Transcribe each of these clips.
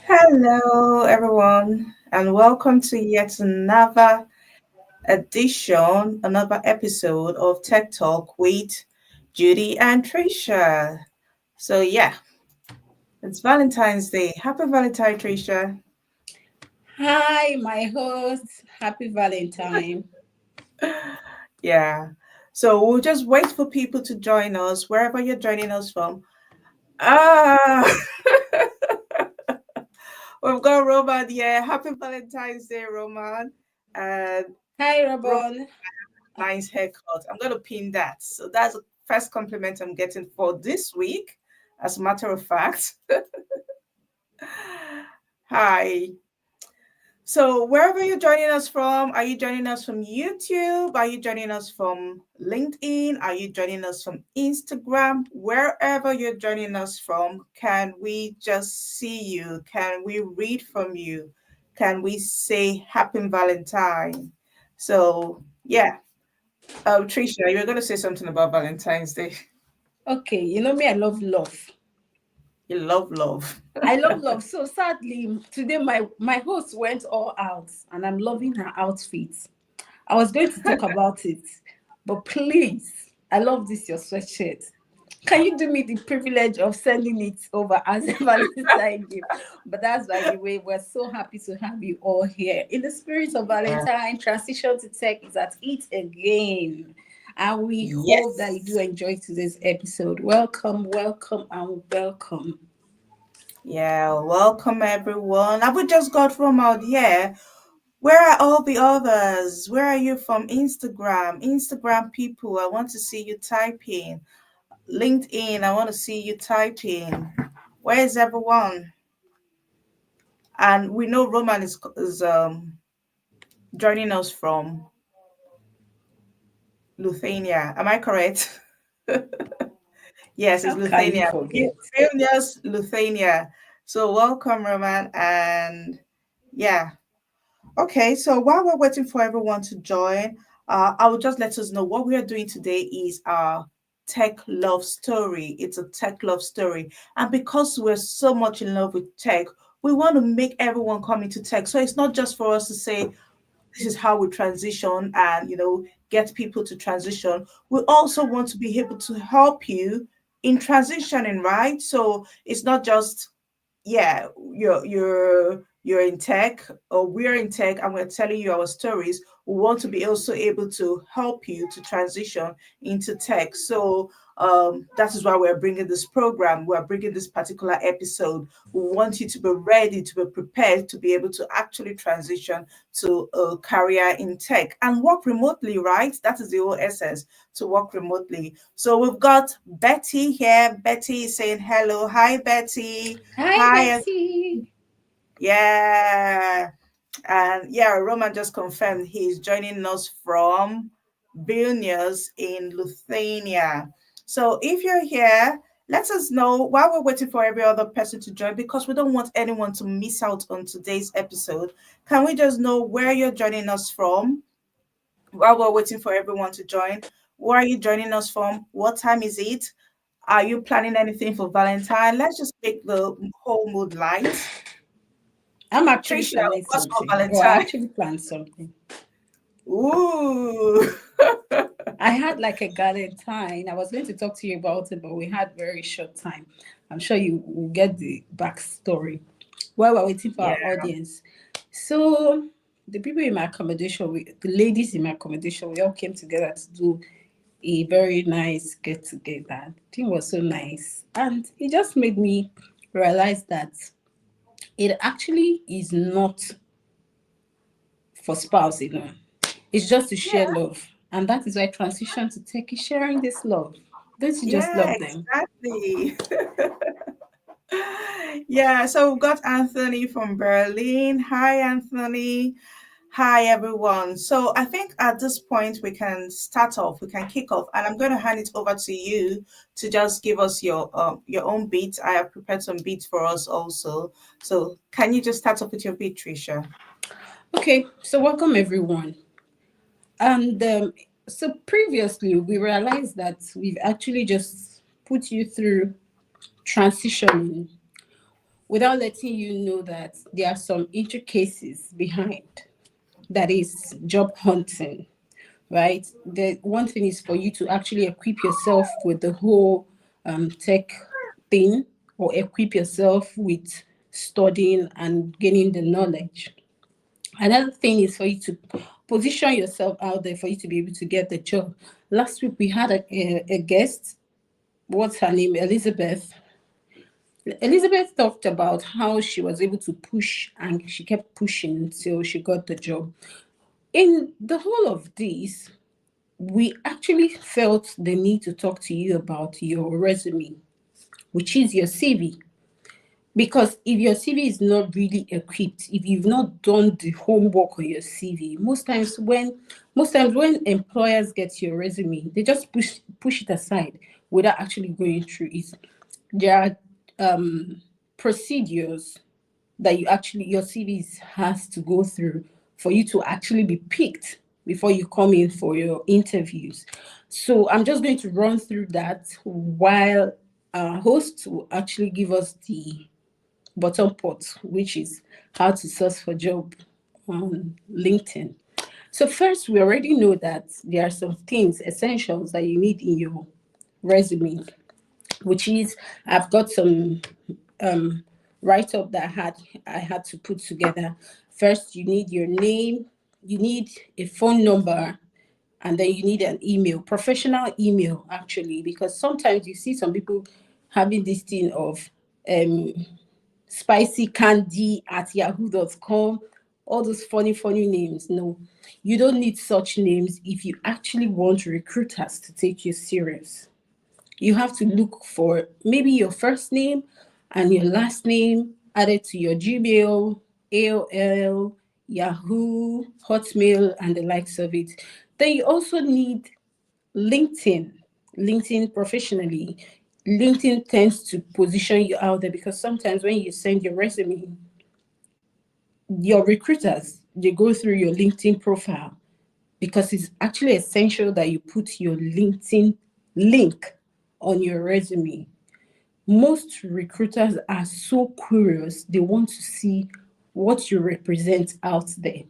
Hello, everyone, and welcome to yet another edition, another episode of Tech Talk with Judy and Tricia. So, yeah, it's Valentine's Day. Happy Valentine, Tricia. Hi, my host. Happy Valentine. Yeah. So, we'll just wait for people to join us wherever you're joining us from. Ah, we've got Roman here. Happy Valentine's Day, Roman. And Hi, Roman, Robon. nice haircut. I'm going to pin that. So that's the first compliment I'm getting for this week. As a matter of fact, hi. So wherever you're joining us from, are you joining us from YouTube? Are you joining us from LinkedIn? Are you joining us from Instagram? Wherever you're joining us from, can we just see you? Can we read from you? Can we say Happy Valentine? So yeah. Tricia, you were going to say something about Valentine's Day. Okay, you know me, I love love. You love love. I love love. So sadly, today my host went all out and I'm loving her outfit. I was going to talk about it, but please, I love this your sweatshirt. Can you do me the privilege of sending it over as a Valentine gift? But that's by the way, we're so happy to have you all here. In the spirit of Yeah. Valentine, transition to tech is at it again. And we hope that you do Yes. enjoy today's episode. Welcome, welcome, and welcome. Yeah, welcome everyone. Have we just got from out here? Where are all the others? Where are you from Instagram? Instagram people, I want to see you typing. LinkedIn, I want to see you typing. Where is everyone? And we know Roman is joining us from Lithuania. Am I correct? Yes, it's How can you Lithuania. forget? Vilnius, Lithuania. So welcome, Roman. And yeah. Okay, so while we're waiting for everyone to join, I will just let us know what we are doing today is our tech love story. It's a tech love story. And because we're so much in love with tech, we want to make everyone come into tech. So it's not just for us to say, this is how we transition and get people to transition. We also want to be able to help you in transitioning, right? So it's not just, yeah, you're in tech or we're in tech and we're telling you our stories. We want to be also able to help you to transition into tech. So that is why we're bringing this program, we're bringing this particular episode. We want you to be ready, to be prepared, to be able to actually transition to a career in tech and work remotely, right? That is the whole essence, to work remotely. So we've got Betty here. Betty is saying hello. Hi, Betty. Hi, Hi. Betty. Yeah. And yeah, Roman just confirmed he's joining us from Vilnius in Lithuania. So if you're here, let us know while we're waiting for every other person to join because we don't want anyone to miss out on today's episode. Can we just know where you're joining us from while we're waiting for everyone to join? Where are you joining us from? What time is it? Are you planning anything for Valentine? Let's just make the whole mood light. I'm actually Tricia, planning what's for something. Or I Valentine? actually planned something. Ooh. I had like a Valentine. I was going to talk to you about it, but we had very short time. I'm sure you will get the backstory while we're waiting for Yeah. our audience. So the people in my accommodation, the ladies in my accommodation, we all came together to do a very nice get together. The thing was so nice, and it just made me realize that it actually is not for spouse alone. It's just to share Yeah. love. And that is why transition to tech is sharing this love. Don't you just Yeah, love them? exactly. Yeah, so we've got Anthony from Berlin. Hi, Anthony. Hi, everyone. So I think at this point we can start off, we can kick off, and I'm going to hand it over to you to just give us your own beat. I have prepared some beats for us also. So can you just start off with your beat, Tricia? Okay, so welcome everyone. And so previously we realized that we've actually just put you through transitioning without letting you know that there are some intricacies behind. That is job hunting, right? The one thing is for you to actually equip yourself with the whole tech thing, or equip yourself with studying and gaining the knowledge. Another thing is for you to position yourself out there for you to be able to get the job. Last week we had a guest. What's her name? Elizabeth. Elizabeth talked about how she was able to push, and she kept pushing until she got the job. In the whole of this, we actually felt the need to talk to you about your resume, which is your CV. Because if your CV is not really equipped, if you've not done the homework on your CV, most times when employers get your resume, they just push it aside without actually going through it. There are procedures that your CV has to go through for you to actually be picked before you come in for your interviews. So I'm just going to run through that while our host will actually give us the bottom part, which is how to search for job on LinkedIn. So first, we already know that there are some things, essentials that you need in your resume, which is, I've got some write-up that I had to put together. First, you need your name, you need a phone number, and then you need an email, professional email, actually, because sometimes you see some people having this thing of spicycandy@yahoo.com, all those funny names. No, you don't need such names if you actually want recruiters to take you serious. You have to look for maybe your first name and your last name added to your Gmail, AOL, Yahoo, Hotmail, and the likes of it. Then you also need LinkedIn professionally. LinkedIn tends to position you out there because sometimes when you send your resume, your recruiters, they go through your LinkedIn profile, because it's actually essential that you put your LinkedIn link on your resume. Most recruiters are so curious. They want to see what you represent out there.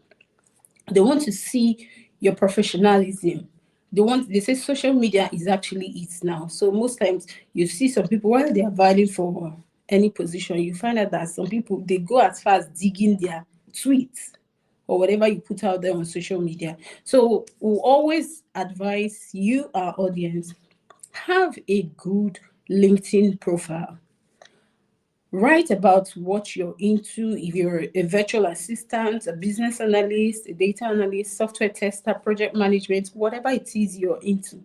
They want to see your professionalism. They say social media is actually it now. So most times you see some people, while they are vying for any position, you find out that some people, they go as far as digging their tweets or whatever you put out there on social media. So we'll always advise you, our audience, have a good LinkedIn profile. Write about what you're into. If you're a virtual assistant, a business analyst, a data analyst, software tester, project management, whatever it is you're into,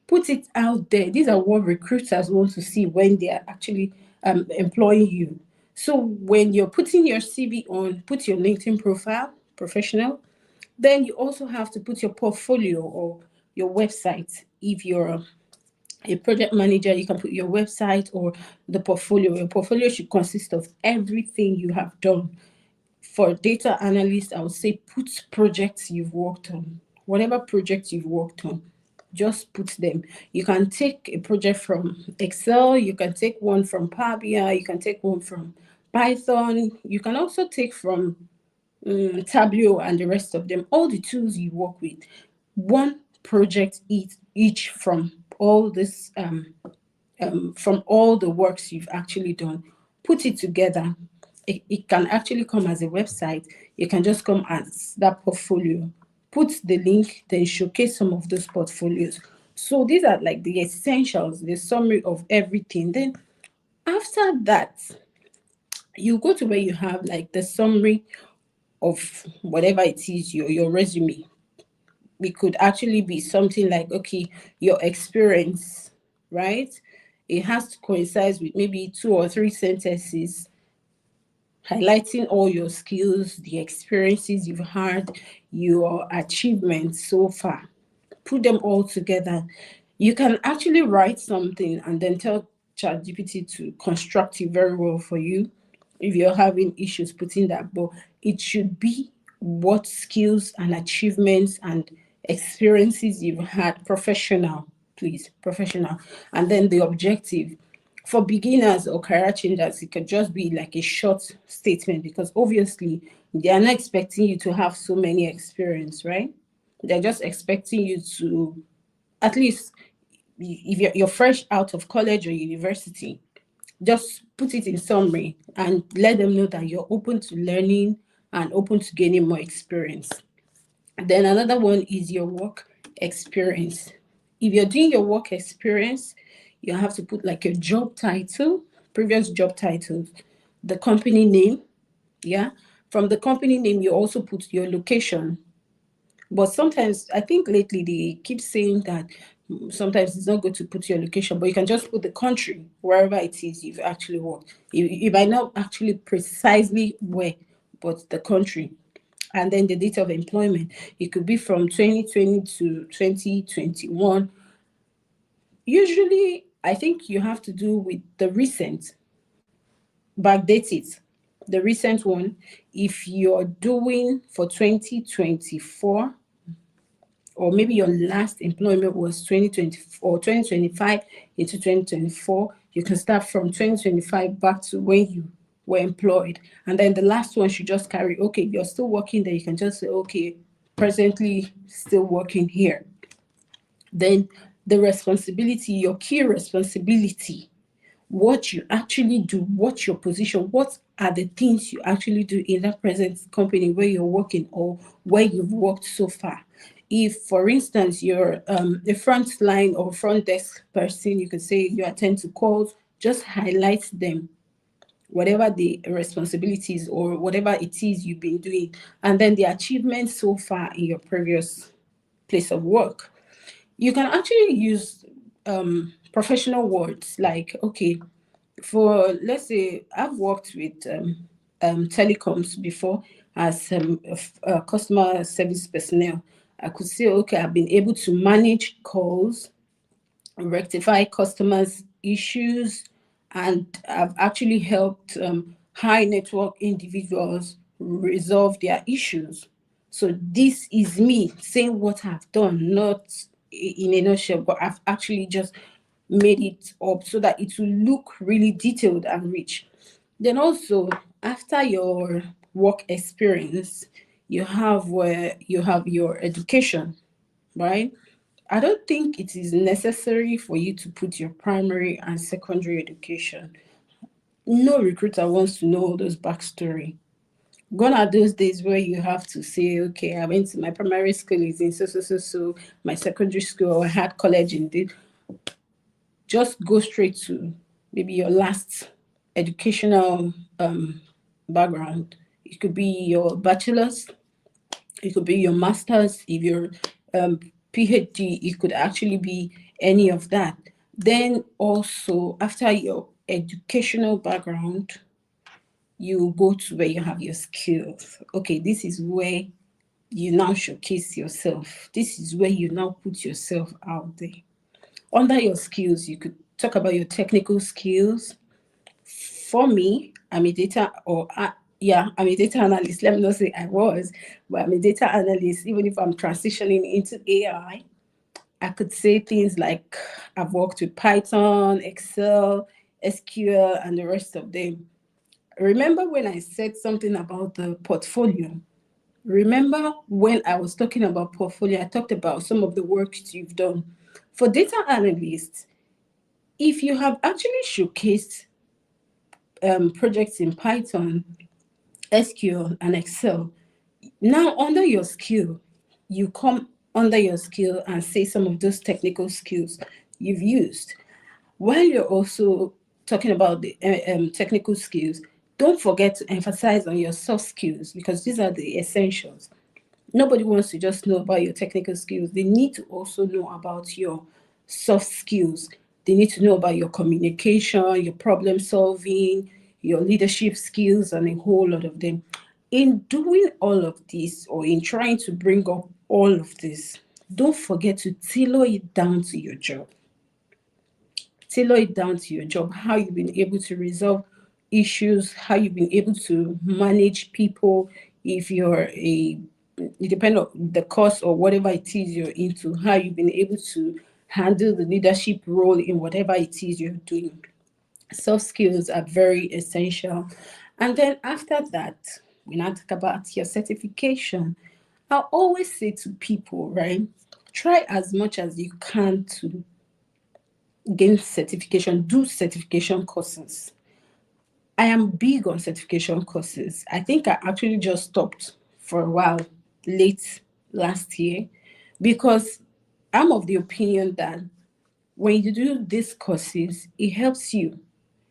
put it out there. These are what recruiters want to see when they are actually employing you. So when you're putting your CV on, put your LinkedIn profile, professional. Then you also have to put your portfolio or your website. If you're a project manager, you can put your website or the portfolio. Your portfolio should consist of everything you have done. For data analyst, I would say put projects you've worked on. Whatever projects you've worked on, just put them. You can take a project from Excel, you can take one from Power BI, you can take one from Python, you can also take from Tableau and the rest of them, all the tools you work with. One project each from all this from all the works you've actually done. Put it together. It can actually come as a website. It can just come as that portfolio. Put the link, then showcase some of those portfolios. So these are like the essentials, the summary of everything. Then after that, you go to where you have like the summary of whatever it is, your resume. It could actually be something like, okay, your experience, right? It has to coincide with maybe 2 or 3 sentences highlighting all your skills, the experiences you've had, your achievements so far. Put them all together. You can actually write something and then tell ChatGPT to construct it very well for you if you're having issues putting that. But it should be what skills and achievements and experiences you've had, professional, please, professional. And then the objective. for beginners or career changers, it could just be like a short statement, because obviously they are not expecting you to have so many experience, right? They're just expecting you to, at least if you're fresh out of college or university, just put it in summary and let them know that you're open to learning and open to gaining more experience. Then another one is your work experience. If you're doing your work experience, you have to put like your job title, previous job titles, the company name. Yeah. From the company name, you also put your location. But sometimes, I think lately they keep saying that sometimes it's not good to put your location, but you can just put the country, wherever it is you've actually worked. You might not actually precisely where, but the country. And then the date of employment. It could be from 2020 to 2021. Usually, I think you have to do with the recent, backdate it. The recent one, if you're doing for 2024, or maybe your last employment was 2020 or 2025 into 2024, you can start from 2025 back to when you were employed. And then the last one should just carry, okay, you're still working there, you can just say, okay, presently still working here. Then the responsibility, your key responsibility, what you actually do, what's your position, what are the things you actually do in that present company where you're working or where you've worked so far. If, for instance, you're a front line or front desk person, you could say you attend to calls, just highlight them, whatever the responsibilities or whatever it is you've been doing, and then the achievements so far in your previous place of work. You can actually use professional words like, okay, for, let's say, I've worked with telecoms before as a customer service personnel. I could say, okay, I've been able to manage calls, rectify customers' issues, and I've actually helped high network individuals resolve their issues. So this is me saying what I've done, not in a nutshell, but I've actually just made it up so that it will look really detailed and rich. Then also, after your work experience, you have where you have your education, right? I don't think it is necessary for you to put your primary and secondary education. No recruiter wants to know all those backstory. Gone are those days where you have to say, okay, I went to my primary school is in so, my secondary school, I had college in this. Just go straight to maybe your last educational background. It could be your bachelor's, it could be your master's. If you're PhD, it could actually be any of that. Then also, after your educational background, you go to where you have your skills. Okay, this is where you now showcase yourself. This is where you now put yourself out there. Under your skills, you could talk about your technical skills. For me, I'm a data I'm a data analyst. Let me not say I was, but I'm a data analyst. Even if I'm transitioning into AI, I could say things like I've worked with Python, Excel, SQL, and the rest of them. Remember when I said something about the portfolio? Remember when I was talking about portfolio, I talked about some of the work you've done. For data analysts, if you have actually showcased projects in Python, SQL, and Excel, now under your skill, you come under your skill and say some of those technical skills you've used. While you're also talking about the technical skills, don't forget to emphasize on your soft skills, because these are the essentials. Nobody wants to just know about your technical skills. They need to also know about your soft skills. They need to know about your communication, your problem solving, your leadership skills, and a whole lot of them. In doing all of this, or in trying to bring up all of this, don't forget to tailor it down to your job. Tailor it down to your job, how you've been able to resolve issues, how you've been able to manage people. If you're it depends on the course or whatever it is you're into, how you've been able to handle the leadership role in whatever it is you're doing. Soft skills are very essential. And then after that, we now talk about your certification. I always say to people, right, try as much as you can to gain certification, do certification courses. I am big on certification courses. I think I actually just stopped for a while late last year because I'm of the opinion that when you do these courses, it helps you.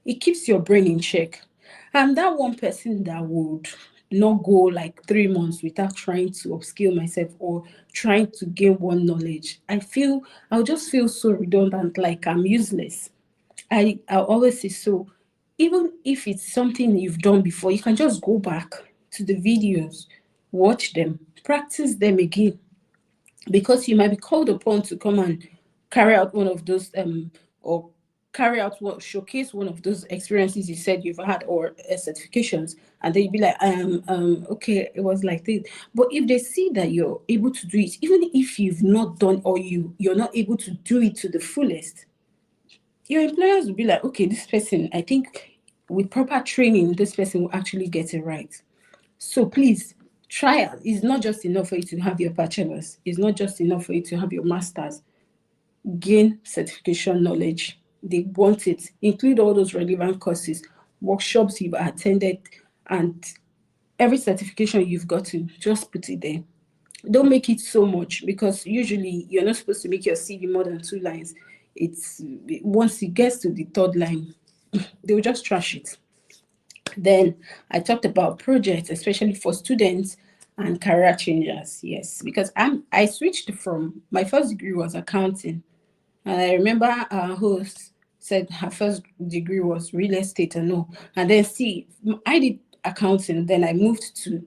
It keeps your brain in check. I'm that one person that would not go like 3 months without trying to upskill myself or trying to gain one knowledge. I'll just feel so redundant, like I'm useless. I always say so. Even if it's something you've done before, you can just go back to the videos, watch them, practice them again, because you might be called upon to come and carry out one of those or carry out what showcase one of those experiences you said you've had, or certifications, and then you'd be like, okay, it was like this. But if they see that you're able to do it, even if you've not done, or you're not able to do it to the fullest, your employers will be like, okay, this person, I think with proper training, this person will actually get it right. So please try it. It's not just enough for you to have your bachelor's. It's not just enough for you to have your master's. Gain certification knowledge. They want it. Include all those relevant courses, workshops you've attended, and every certification you've gotten, just put it there. Don't make it so much, because usually you're not supposed to make your CV more than 2 lines. It's once it gets to the third line, they'll just trash it. Then I talked about projects, especially for students and career changers. Yes, because I switched from, my first degree was accounting, and I remember our host said her first degree was real estate and all. And then see, I did accounting, then I moved to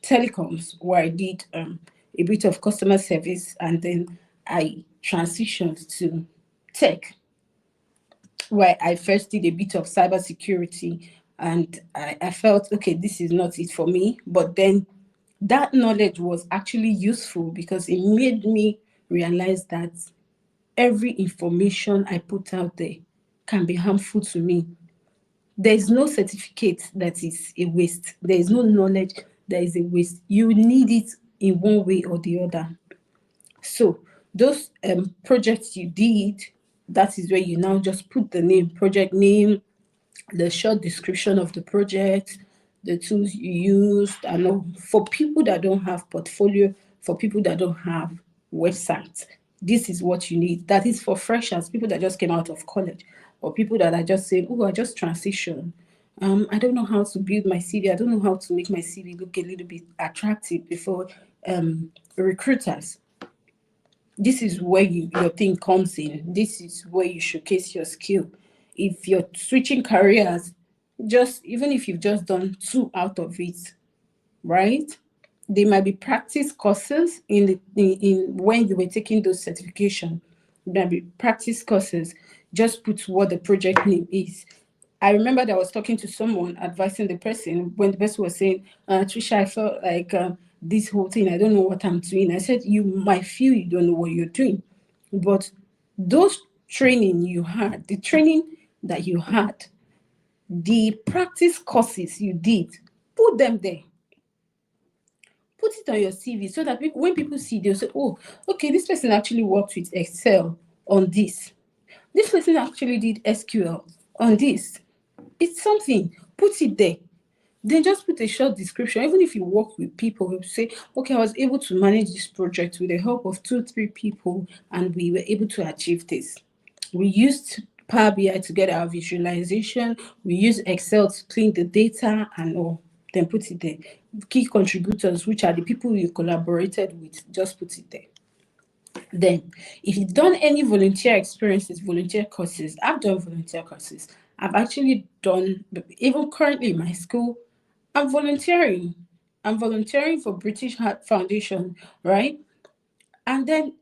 telecoms, where I did a bit of customer service, and then I transitioned to tech, where I first did a bit of cybersecurity, and I felt, okay, this is not it for me. But then that knowledge was actually useful, because it made me realize that every information I put out there can be harmful to me. There is no certificate that is a waste. There is no knowledge that is a waste. You need it in one way or the other. So those projects you did, that is where you now just put the name, project name, the short description of the project, the tools you used, and all. For people that don't have portfolio, for people that don't have websites, this is what you need. That is for freshers, people that just came out of college, or people that are just saying, oh, I just transitioned. I don't know how to build my CV. I don't know how to make my CV look a little bit attractive before recruiters. This is where your thing comes in. This is where you showcase your skill. If you're switching careers, just even if you've just done 2 out of it, right? There might be practice courses in when you were taking those certification. There might be practice courses. Just put what the project name is. I remember that I was talking to someone, advising the person, when the person was saying, Tricia, I felt like this whole thing, I don't know what I'm doing. I said, you might feel you don't know what you're doing, but those training you had, the training that you had, the practice courses you did, put them there. Put it on your CV, so that when people see, they'll say, oh, okay, this person actually worked with Excel on this. This person actually did SQL on this. It's something. Put it there. Then just put a short description. Even if you work with people who say, okay, I was able to manage this project with the help of 2-3 people, and we were able to achieve this. We used Power BI to get our visualization. We used Excel to clean the data and all. Then put it there. Key contributors, which are the people you collaborated with, just put it there. Then, if you've done any volunteer experiences, volunteer courses, I've done volunteer courses. I've actually done, even currently in my school, I'm volunteering. I'm volunteering for British Heart Foundation, right? And then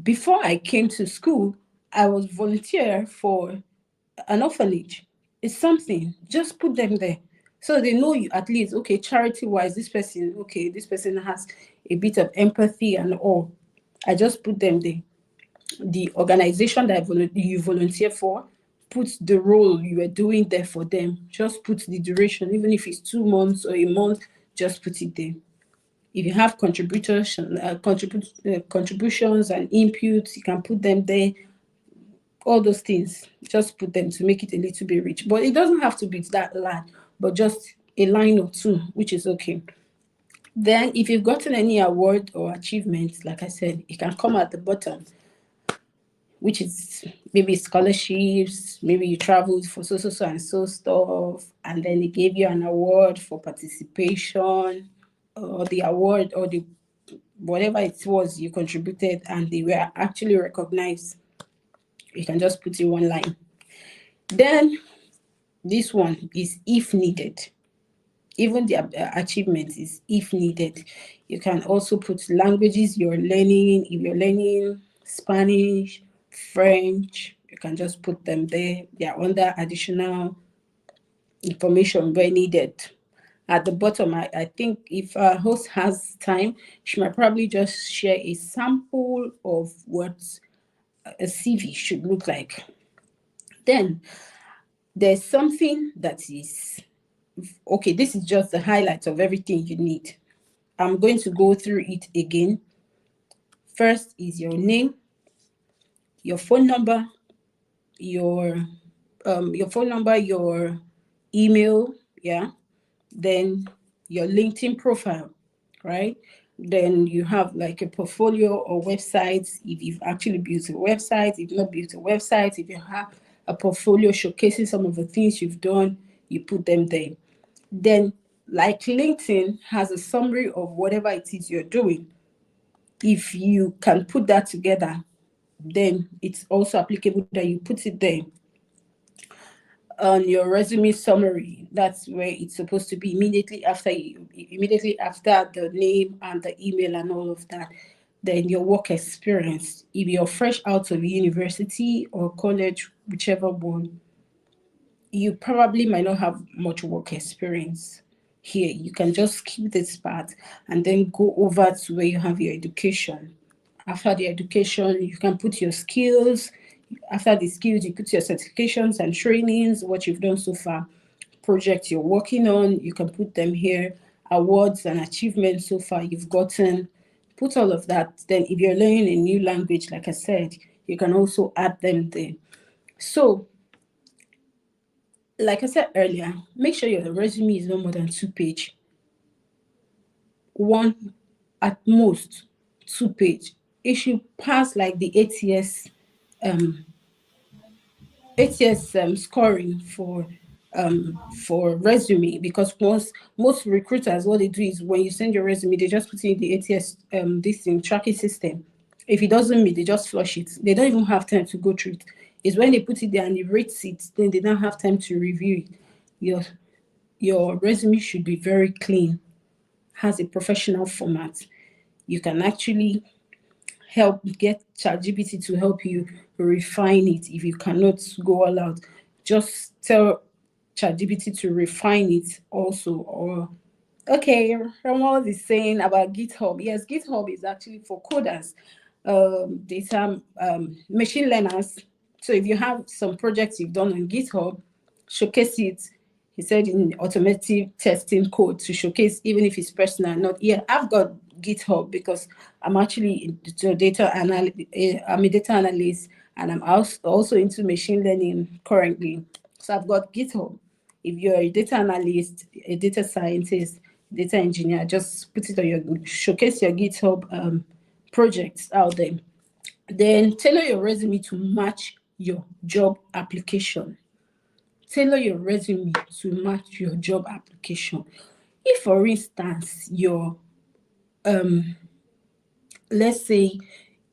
before I came to school, I was volunteer for an orphanage. It's something. Just put them there, so they know you at least, okay, charity-wise, this person has a bit of empathy and all. I just put them there. The organization that you volunteer for, put the role you were doing there for them. Just put the duration, even if it's 2 months or a month, just put it there. If you have contributions and inputs, you can put them there. All those things, just put them to make it a little bit rich. But it doesn't have to be that large, but just a line or two, which is okay. Then if you've gotten any award or achievements, like I said, it can come at the bottom, which is maybe scholarships, maybe you traveled for so and so stuff, and then they gave you an award for participation, or the award or the whatever it was you contributed, and they were actually recognized. You can just put in one line. Then this one is if needed. Even the achievement is if needed. You can also put languages you're learning. If you're learning Spanish, French, you can just put them there. They are under additional information where needed. At the bottom, I think if our host has time, she might probably just share a sample of what a CV should look like. Then there's something that is, okay, this is just the highlights of everything you need. I'm going to go through it again. First is your name, your phone number, your email, yeah. Then your LinkedIn profile, right? Then you have like a portfolio or websites, if you've actually built a website. If you've not built a website, if you have a portfolio showcasing some of the things you've done, you put them there. Then, like LinkedIn has a summary of whatever it is you're doing. If you can put that together, then it's also applicable that you put it there. On your resume summary, that's where it's supposed to be immediately after the name and the email and all of that. Then your work experience. If you're fresh out of university or college, whichever one, you probably might not have much work experience here. You can just skip this part and then go over to where you have your education. After the education, you can put your skills. After the skills, you put your certifications and trainings, what you've done so far, projects you're working on, you can put them here, awards and achievements so far you've gotten, put all of that. Then if you're learning a new language, like I said, you can also add them there. So, like I said earlier, make sure your resume is no more than 2 page. One, at most, 2 page. It should pass like the ATS scoring for resume, because most recruiters, what they do is when you send your resume, they just put it in the ATS this thing tracking system. If it doesn't meet, they just flush it. They don't even have time to go through it. It's when they put it there and it rates it, then they don't have time to review it. Your resume should be very clean, has a professional format. You can actually get 𝗟𝗢𝗡 to help you refine it. If you cannot go all out, just tell 𝗟𝗢𝗡 to refine it also. Or, okay, Ramon is saying about GitHub. Yes, GitHub is actually for coders, data machine learners. So if you have some projects you've done on GitHub, showcase it. He said in automatic testing code to showcase, even if it's personal. Not, yeah, I've got GitHub because I'm actually into data analyst. I'm a data analyst, and I'm also into machine learning currently. So I've got GitHub. If you're a data analyst, a data scientist, data engineer, just put it on your, showcase your GitHub projects out there. Then tailor your resume to match your job application. Tailor your resume to match your job application. If, for instance, your let's say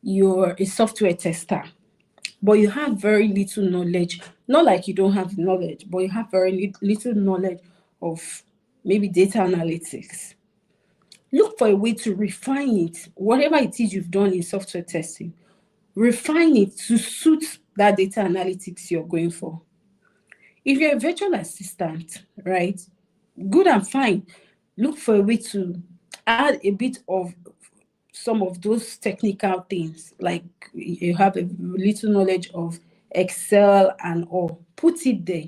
you're a software tester, but you have very little knowledge, not like you don't have knowledge, but you have very little knowledge of maybe data analytics. Look for a way to refine it. Whatever it is you've done in software testing, refine it to suit that data analytics you're going for. If you're a virtual assistant, right, good and fine. Look for a way to add a bit of some of those technical things, like you have a little knowledge of Excel and all. Put it there.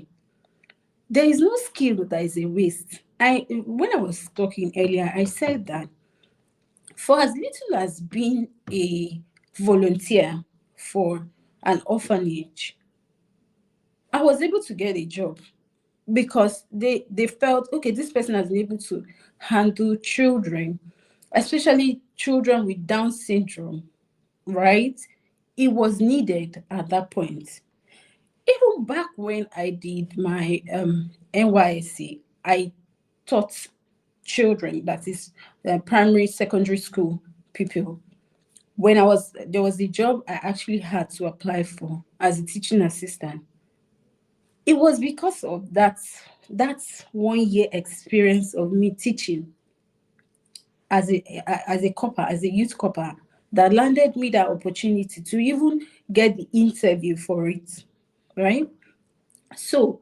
There is no skill that is a waste. When I was talking earlier, I said that for as little as being a volunteer for an orphanage, I was able to get a job because they felt, okay, this person has been able to handle children, especially children with Down syndrome, right? It was needed at that point. Even back when I did my NYSC, I taught children, that is primary, secondary school people. When there was a job I actually had to apply for as a teaching assistant. It was because of that 1 year experience of me teaching as a copper, as a youth copper, that landed me that opportunity to even get the interview for it, right? So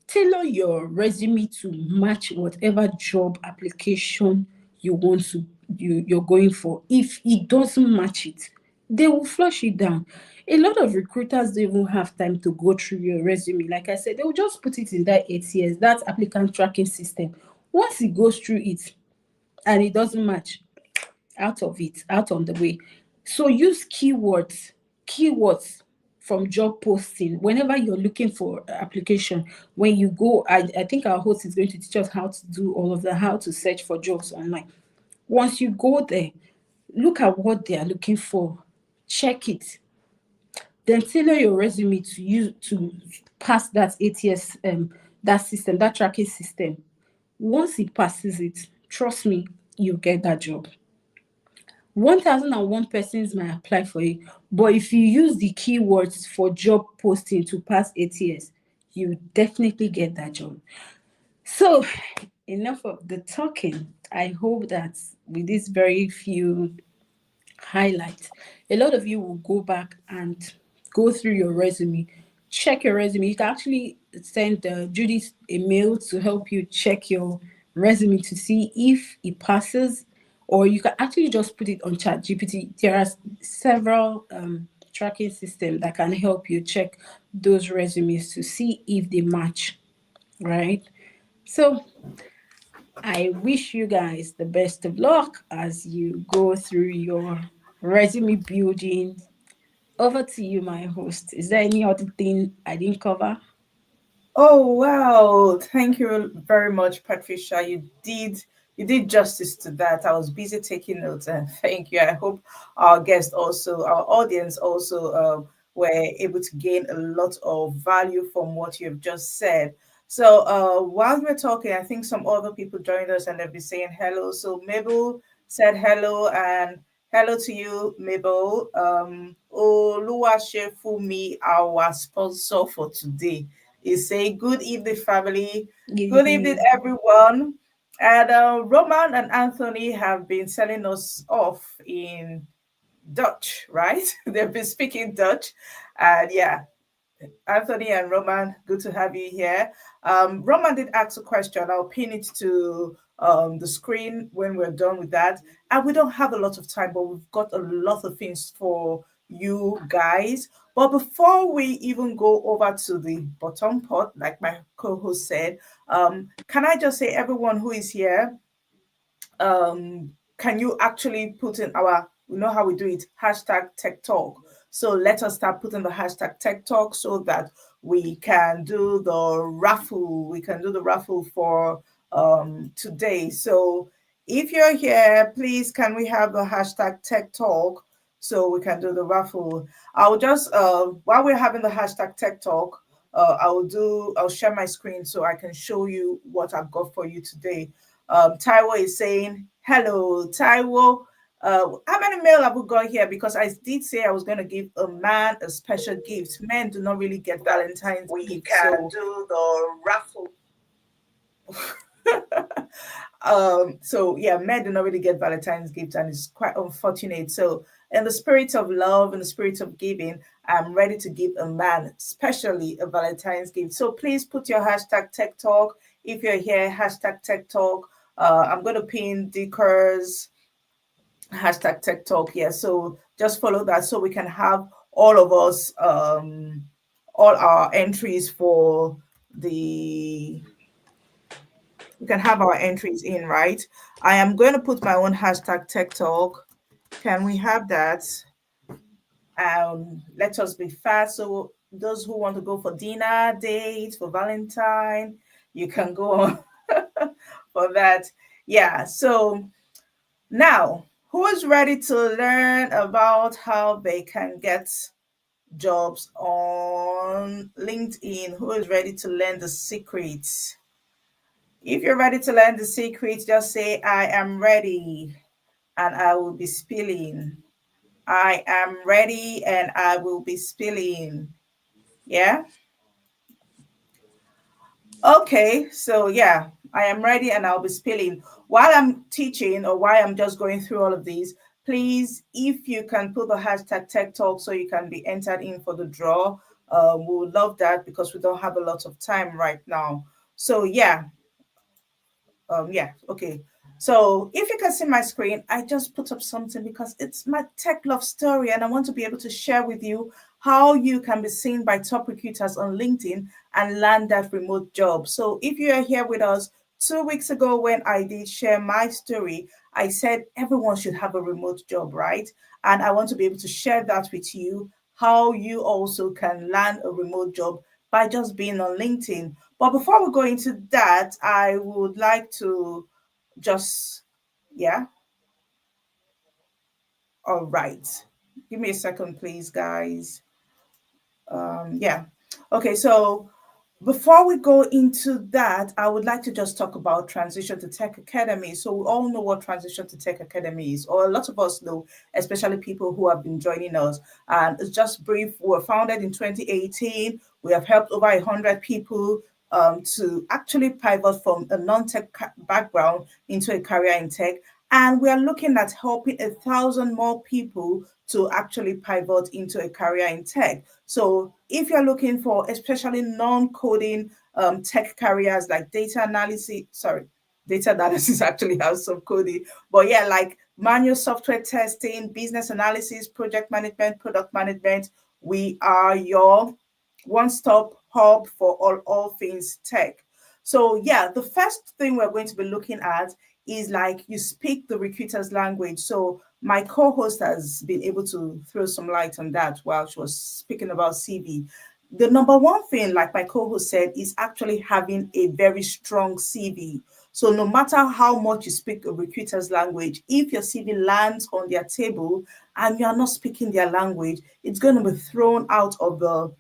tailor your resume to match whatever job application you want to you're going for. If it doesn't match it, they will flush it down. A lot of recruiters don't even have time to go through your resume. Like I said, they will just put it in that ATS, that applicant tracking system. Once it goes through it and it doesn't match, out of it, out on the way. So use keywords from job posting whenever you're looking for application. When you go, I think our host is going to teach us how to do all of that, how to search for jobs online. Once you go there, look at what they are looking for, check it, then tailor your resume to use to pass that ATS, that system, that tracking system. Once it passes it, trust me, you get that job. 1,001 persons might apply for it, but if you use the keywords for job posting to pass ATS, you definitely get that job. So, enough of the talking. I hope that with these very few highlights, a lot of you will go back and go through your resume, check your resume. You can actually send Judy a mail to help you check your resume to see if it passes, or you can actually just put it on ChatGPT. There are several tracking systems that can help you check those resumes to see if they match, right? So I wish you guys the best of luck as you go through your resume building. Over to you, my host. Is there any other thing I didn't cover? Oh wow! Thank you very much, Patricia. You did justice to that. I was busy taking notes, and thank you. I hope our guests also, our audience also, were able to gain a lot of value from what you've just said. So while we're talking, I think some other people joined us and they'll be saying hello. So Mabel said hello, and hello to you, Mabel. Oluwasefunmi, our sponsor for today, is saying good evening, family. Good evening, Yes. everyone. And Roman and Anthony have been selling us off in Dutch, right? They've been speaking Dutch. And yeah, Anthony and Roman, good to have you here. Roman did ask a question. I'll pin it to the screen when we're done with that. And we don't have a lot of time, but we've got a lot of things for you guys. But before we even go over to the bottom part, like my co-host said, can I just say, everyone who is here, can you actually put in our, you know how we do it, hashtag tech talk. So let us start putting the hashtag tech talk so that we can do the raffle. We can do the raffle for today. So if you're here, please can we have the hashtag tech talk so we can do the raffle. I'll just while we're having the hashtag tech talk, I'll share my screen so I can show you what I've got for you today. Taiwo is saying, hello, Taiwo. How many mail have we got here? Because I did say I was going to give a man a special gift. Men do not really get Valentine's We gift. can So, do the raffle. so yeah, men do not really get Valentine's gifts, and it's quite unfortunate. So, in the spirit of love, in the spirit of giving, I'm ready to give a man, especially a Valentine's gift. So please put your hashtag Tech Talk. If you're here, hashtag Tech Talk. I'm going to pin Dicker's hashtag Tech Talk. Yeah, so just follow that so we can have all of us, all our entries for the, we can have our entries in, right? I am going to put my own hashtag Tech Talk. Can we have that? Let us be fast. So those who want to go for dinner, dates, for Valentine, you can go on for that. Yeah. So now, who is ready to learn about how they can get jobs on LinkedIn? Who is ready to learn the secrets? If you're ready to learn the secrets, just say, I am ready, and I will be spilling. I am ready and I will be spilling. Yeah. Okay. So, yeah, I am ready and I'll be spilling. While I'm teaching or while I'm just going through all of these, please, if you can put the hashtag Tech Talk so you can be entered in for the draw, we would love that because we don't have a lot of time right now. So, yeah. Yeah, okay. So if you can see my screen, I just put up something because it's my tech love story and I want to be able to share with you how you can be seen by top recruiters on LinkedIn and land that remote job. So if you are here with us 2 weeks ago when I did share my story, I said everyone should have a remote job, right? And I want to be able to share that with you, how you also can land a remote job by just being on LinkedIn. But before we go into that, I would like to just, yeah. All right. Give me a second, please, guys. Yeah. Okay, so before we go into that, I would like to just talk about Transition to Tech Academy. So we all know what Transition to Tech Academy is, or a lot of us know, especially people who have been joining us. And it's just brief. We were founded in 2018. We have helped over 100 people to actually pivot from a non-tech background into a career in tech. And we are looking at helping 1,000 more people to actually pivot into a career in tech. So if you're looking for especially non-coding tech careers like data analysis actually has some coding, but yeah, like manual software testing, business analysis, project management, product management, we are your one-stop hub for all things tech. So yeah, the first thing we're going to be looking at is like you speak the recruiter's language. So my co-host has been able to throw some light on that while she was speaking about CV. The number one thing, like my co-host said, is actually having a very strong CV. So no matter how much you speak a recruiter's language, if your CV lands on their table and you are not speaking their language, it's going to be thrown out of the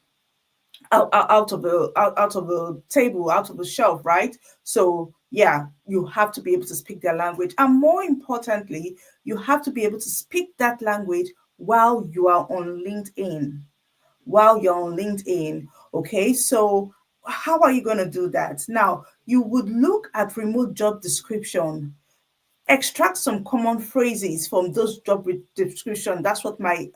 out of the table, out of the shelf, right? So yeah, you have to be able to speak their language, and more importantly, you have to be able to speak that language while you are on LinkedIn. While you're on LinkedIn, okay? So how are you going to do that? Now, you would look at remote job description, extract some common phrases from those job description. That's what my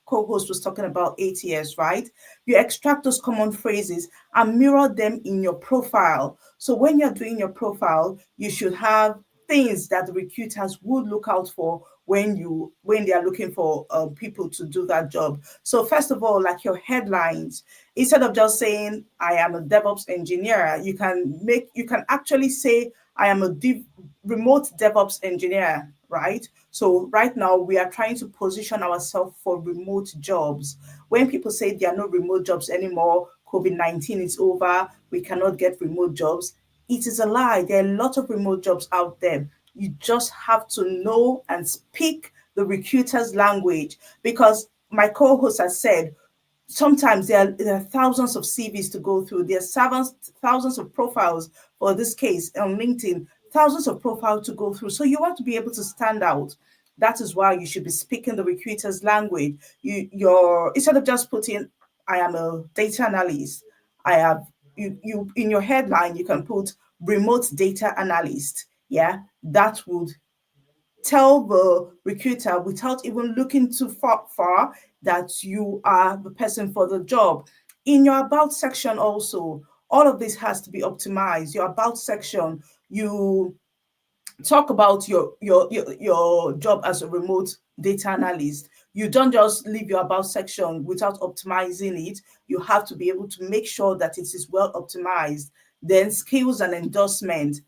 co-host was talking about, ATS, right? You extract those common phrases and mirror them in your profile. So when you're doing your profile, you should have things that the recruiters would look out for when they are looking for people to do that job. So first of all, like your headlines, instead of just saying I am a DevOps engineer, you can actually say I am a remote DevOps engineer, right? So right now we are trying to position ourselves for remote jobs. When people say there are no remote jobs anymore, COVID-19 is over, we cannot get remote jobs, it is a lie. There are a lot of remote jobs out there. You just have to know and speak the recruiter's language, because my co-host has said sometimes there are thousands of CVs to go through. There are thousands of profiles, for this case on LinkedIn, thousands of profiles to go through. So you want to be able to stand out. That is why you should be speaking the recruiter's language. You're instead of just putting I am a data analyst, I have you in your headline you can put remote data analyst. Yeah, that would tell the recruiter without even looking too far that you are the person for the job. In your about section also, all of this has to be optimized. Your about section, you talk about your job as a remote data analyst. you don't just leave your about section without optimizing it. You have to be able to make sure that it is well optimized. Then skills and endorsement.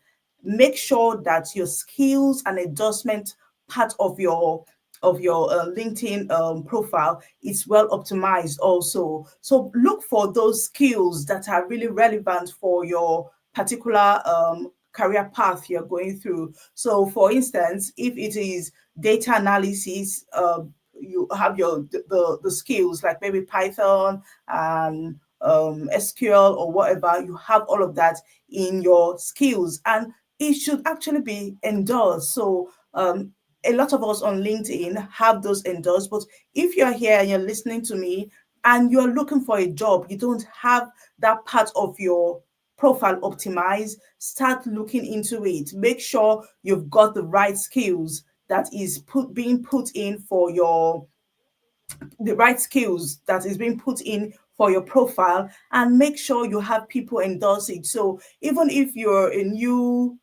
Make sure that your skills and endorsement part of your LinkedIn profile is well optimized also. So look for those skills that are really relevant for your particular career path you're going through. So for instance, if it is data analysis, you have the skills like maybe Python and SQL or whatever. You have all of that in your skills, and it should actually be endorsed. So a lot of us on LinkedIn have those endorsed, but if you're here and you're listening to me and you're looking for a job, you don't have that part of your profile optimized, start looking into it. Make sure you've got the right skills that is being put in for your the right skills that is being put in for your profile, and make sure you have people endorse it. So even if you're a new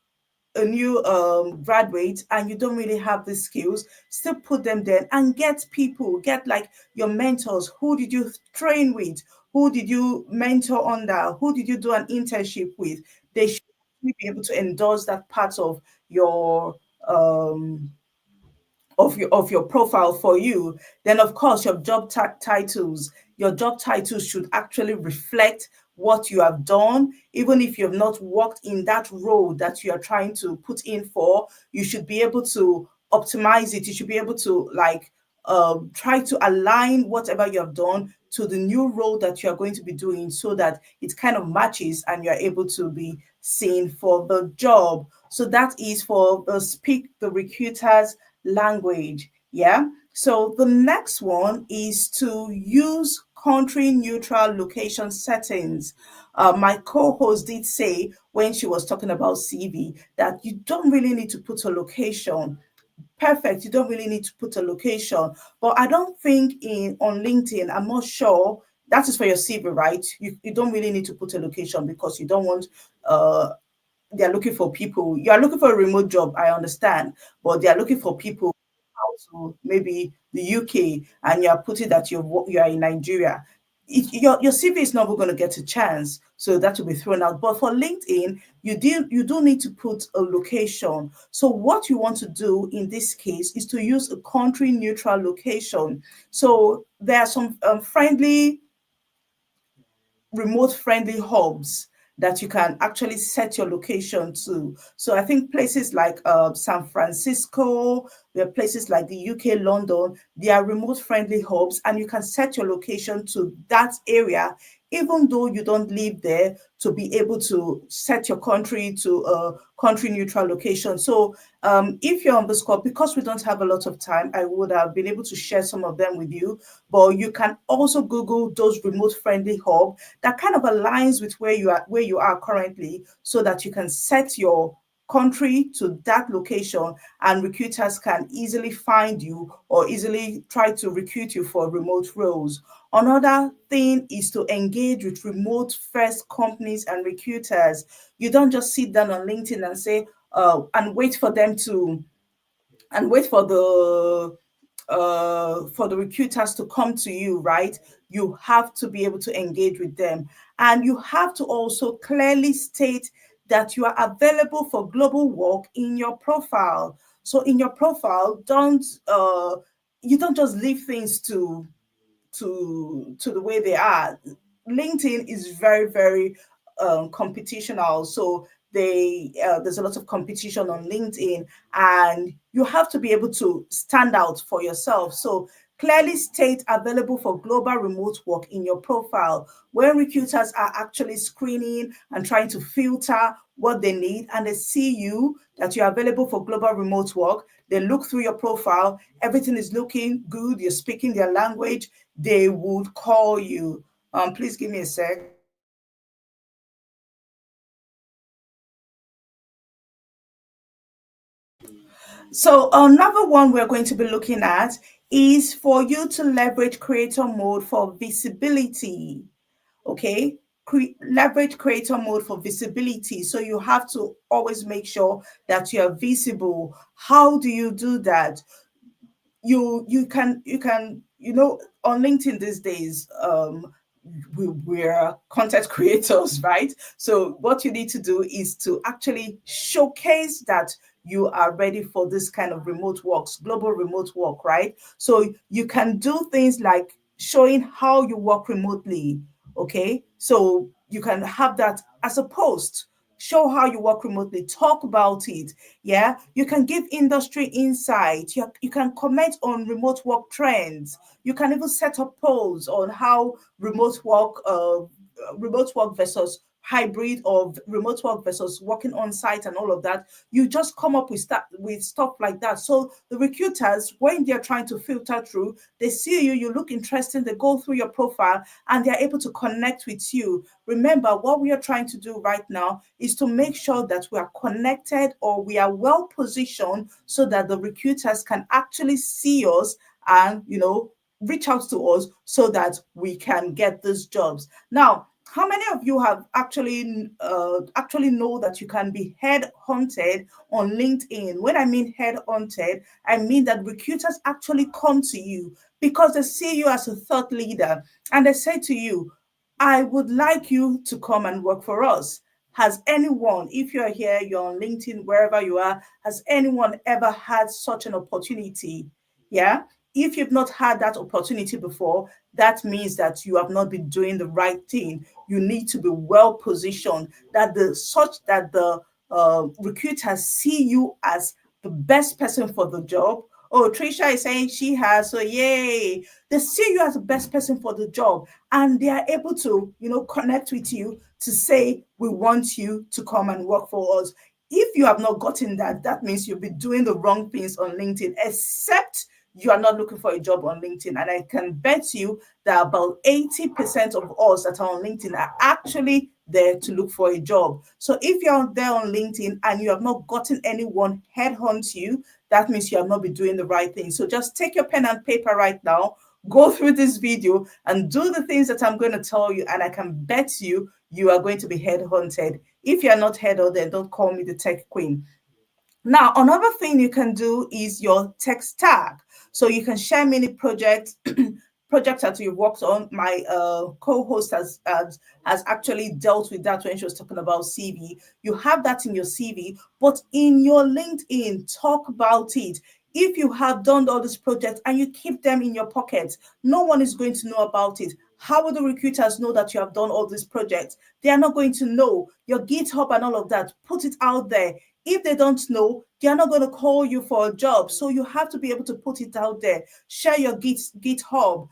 graduate and you don't really have the skills, still put them there and get people, get like your mentors. Who did you train with? Who did you mentor under? Who did you do an internship with? They should be able to endorse that part your um of your profile for you. Then of course your titles, your job titles should actually reflect what you have done. Even if you have not worked in that role that you are trying to put in for, you should be able to optimize it. You should be able to like try to align whatever you have done to the new role that you are going to be doing, so that it kind of matches and you are able to be seen for the job. So that is for the speak the recruiter's language. Yeah. So the next one is to use country neutral location settings. My co-host did say when she was talking about CV that you don't really need to put a location. Perfect. You don't really need to put a location. But I don't think in on LinkedIn, I'm not sure. That is for your CV, right? You don't really need to put a location because you don't want they're looking for people. You are looking for a remote job, I understand, but they are looking for people out to maybe the UK, and you are putting that you are in Nigeria. Your CV is never going to get a chance, so that will be thrown out. But for LinkedIn, you do need to put a location. So what you want to do in this case is to use a country neutral location. So there are some friendly remote friendly hubs that you can actually set your location to. So I think places like San Francisco, there are places like the UK, London, they are remote friendly hubs, and you can set your location to that area, even though you don't live there, to be able to set your country to a country neutral location. So if you're on the score, because we don't have a lot of time, I would have been able to share some of them with you, but you can also Google those remote friendly hub that kind of aligns with where you are currently, so that you can set your country to that location, and recruiters can easily find you or easily try to recruit you for remote roles. Another thing is to engage with remote first companies and recruiters. You don't just sit down on LinkedIn and say and wait for them to and wait for the recruiters to come to you, right? You have to be able to engage with them. And you have to also clearly state that you are available for global work in your profile. So in your profile, don't you don't just leave things to the way they are. LinkedIn is very, very competitional. So there's a lot of competition on LinkedIn, and you have to be able to stand out for yourself. So clearly state available for global remote work in your profile. When recruiters are actually screening and trying to filter what they need, and they see you that you're available for global remote work, they look through your profile, everything is looking good, you're speaking their language, they would call you. Please give me a sec. So another one we're going to be looking at is for you to leverage creator mode for visibility. Okay, leverage creator mode for visibility. So you have to always make sure that you're visible. How do you do that? you can on LinkedIn these days, we're content creators, right? So what you need to do is to actually showcase that you are ready for this kind of remote works, global remote work, right? So you can do things like showing how you work remotely. Okay, so you can have that as a post. Show how you work remotely, talk about it. Yeah, you can give industry insight. You can comment on remote work trends. You can even set up polls on how remote work versus hybrid, or remote work versus working on site and all of that. You just come up with stuff like that. So the recruiters, when they're trying to filter through, they see you, you look interesting, they go through your profile and they're able to connect with you. Remember, what we are trying to do right now is to make sure that we are connected, or we are well positioned, so that the recruiters can actually see us and reach out to us so that we can get these jobs. Now, how many of you have actually know that you can be head hunted on LinkedIn? When I mean head hunted, I mean that recruiters actually come to you because they see you as a thought leader, and they say to you, I would like you to come and work for us. Has anyone, if you're here, you're on LinkedIn, wherever you are, has anyone ever had such an opportunity? Yeah. If you've not had that opportunity before, that means that you have not been doing the right thing. You need to be well positioned, that the recruiters see you as the best person for the job. Oh, Tricia is saying she has, so yay. They see you as the best person for the job, and they are able to, connect with you to say, we want you to come and work for us. If you have not gotten that, that means you'll be doing the wrong things on LinkedIn, except you are not looking for a job on LinkedIn. And I can bet you that about 80% of us that are on LinkedIn are actually there to look for a job. So if you're there on LinkedIn and you have not gotten anyone headhunt you, that means you have not been doing the right thing. So just take your pen and paper right now, go through this video and do the things that I'm going to tell you. And I can bet you, you are going to be headhunted. If you're not headhunted, don't call me the tech queen. Now, another thing you can do is your text tag. So you can share mini projects, projects that you worked on. My co-host has actually dealt with that when she was talking about CV. You have that in your CV, but in your LinkedIn, talk about it. If you have done all these projects and you keep them in your pocket, no one is going to know about it. How will the recruiters know that you have done all these projects? They are not going to know. Your GitHub and all of that, put it out there. If they don't know, they are not going to call you for a job. So you have to be able to put it out there. Share your GitHub.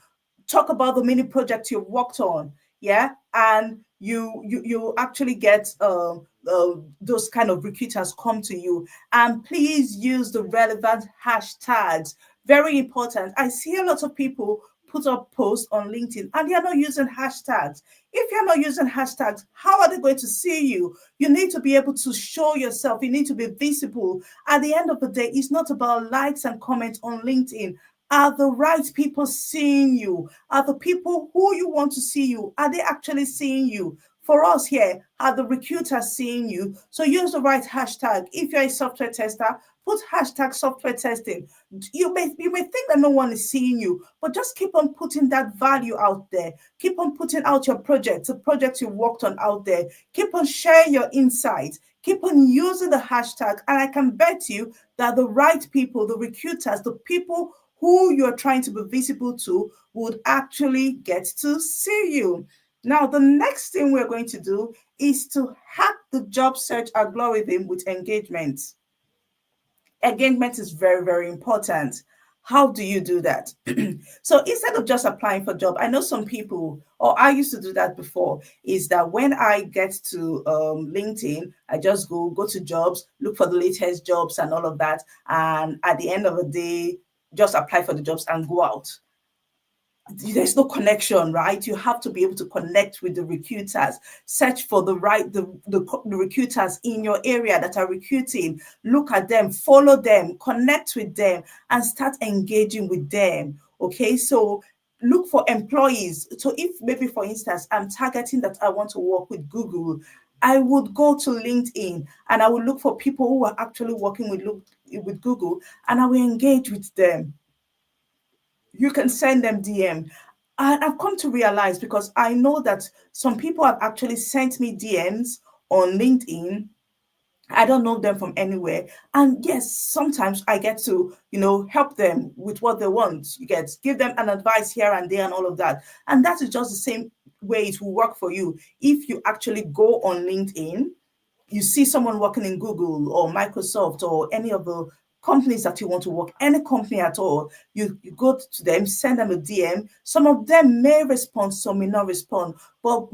Talk about the mini project you've worked on. Yeah. And you actually get those kind of recruiters come to you. And please use the relevant hashtags. Very important. I see a lot of people put up posts on LinkedIn and they are not using hashtags. If you're not using hashtags, how are they going to see you? You need to be able to show yourself. You need to be visible. At the end of the day, it's not about likes and comments on LinkedIn. Are the right people seeing you? Are the people who you want to see you, are they actually seeing you? For us here, are the recruiters seeing you? So use the right hashtag. If you're a software tester, put hashtag software testing. You may think that no one is seeing you, but just keep on putting that value out there. Keep on putting out your projects, the projects you worked on out there. Keep on sharing your insights. Keep on using the hashtag. And I can bet you that the right people, the recruiters, the people who you're trying to be visible to, would actually get to see you. Now, the next thing we're going to do is to hack the job search algorithm with engagement. Engagement is very, very important. How do you do that? So instead of just applying for a job, I know some people, or I used to do that before, is that when I get to LinkedIn, I just go to jobs, look for the latest jobs and all of that. And at the end of the day, just apply for the jobs and go out. There's no connection, right? You have to be able to connect with the recruiters, search for the recruiters in your area that are recruiting, look at them, follow them, connect with them, and start engaging with them. Okay, so look for employees. So if maybe, for instance, I'm targeting that I want to work with Google, I would go to LinkedIn and I will look for people who are actually working with Google, and I will engage with them. you can send them DM. I've come to realize, because I know that some people have actually sent me DMs on LinkedIn. I don't know them from anywhere. And yes, sometimes I get to, help them with what they want. You get, give them an advice here and there and all of that. And that is just the same way it will work for you. If you actually go on LinkedIn, you see someone working in Google or Microsoft or any of the companies that you want to work, any company at all, you go to them, send them a DM. Some of them may respond, some may not respond, but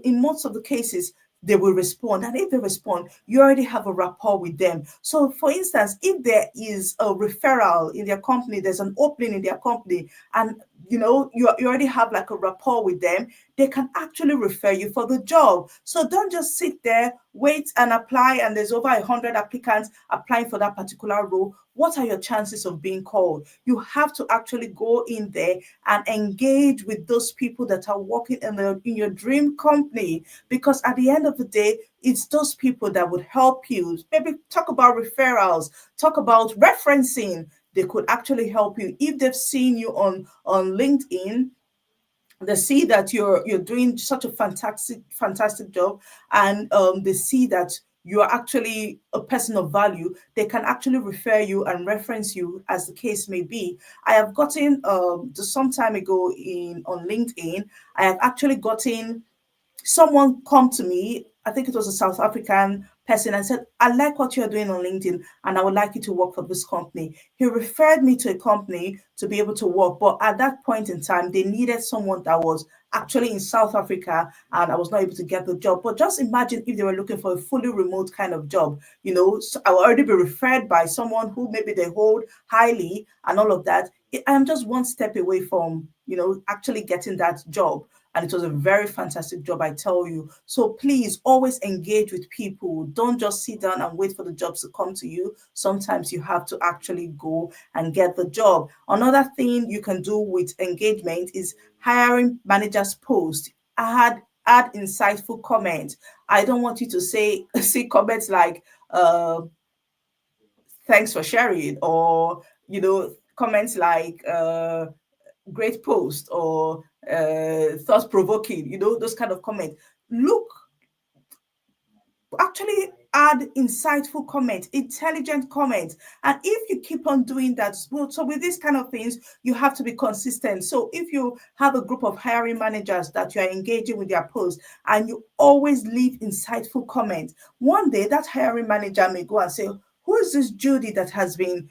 in most of the cases, they will respond. And if they respond, you already have a rapport with them. So for instance, if there is a referral in their company, there's an opening in their company, and you already have like a rapport with them, they can actually refer you for the job. So don't just sit there, wait and apply, and there's over 100 applicants applying for that particular role. What are your chances of being called? You have to actually go in there and engage with those people that are working in your dream company, because at the end of the day, it's those people that would help you. Maybe talk about referrals, talk about referencing. They could actually help you if they've seen you on LinkedIn. They see that you're doing such a fantastic job, and they see that you are actually a person of value. They can actually refer you and reference you, as the case may be. I have gotten some time ago on LinkedIn, I have actually gotten someone come to me. I think it was a South African person, and said, I like what you're doing on LinkedIn and I would like you to work for this company. He referred me to a company to be able to work, but at that point in time, they needed someone that was actually in South Africa, and I was not able to get the job. But just imagine if they were looking for a fully remote kind of job, so I will already be referred by someone who maybe they hold highly and all of that. I'm just one step away from, actually getting that job. And it was a very fantastic job, I tell you. So please always engage with people. Don't just sit down and wait for the jobs to come to you. Sometimes you have to actually go and get the job. Another thing you can do with engagement is hiring managers post. Add insightful comments. I don't want you to see comments like, thanks for sharing, or, comments like, great post, or thought provoking, those kind of comments. Actually add insightful comments, intelligent comments. And if you keep on doing that, so with these kind of things, you have to be consistent. So if you have a group of hiring managers that you are engaging with their posts, and you always leave insightful comments, one day that hiring manager may go and say, who is this Judy that has been,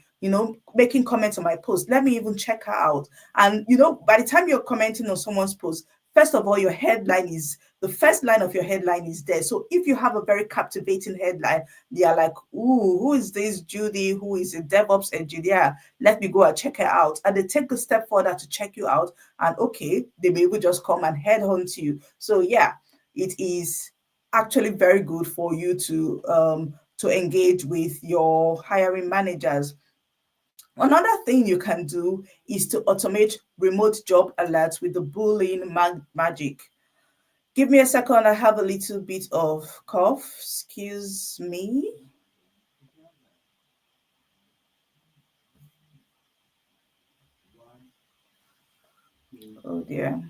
making comments on my post? Let me even check her out. And, by the time you're commenting on someone's post, first of all, the first line of your headline is there. So if you have a very captivating headline, they are like, ooh, who is this Judy, who is a DevOps engineer? Let me go and check her out. And they take a step further to check you out. And okay, they may even just come and headhunt you. So yeah, it is actually very good for you to engage with your hiring managers. Another thing you can do is to automate remote job alerts with the Boolean magic. Give me a second. I have a little bit of cough. Excuse me. Oh dear.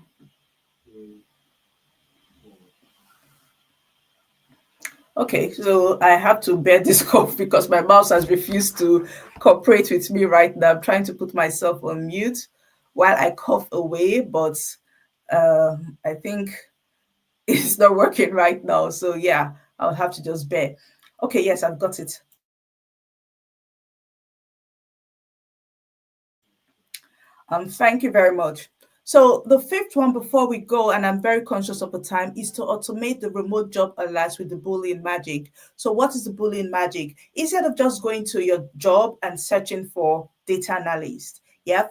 Okay, so I have to bear this cough because my mouse has refused to cooperate with me right now. I'm trying to put myself on mute while I cough away, but I think it's not working right now. So yeah, I'll have to just bear. Okay, yes, I've got it. Thank you very much. So the fifth one before we go, and I'm very conscious of the time, is to automate the remote job alerts with the Boolean magic. So what is the Boolean magic? Instead of just going to your job and searching for data analyst,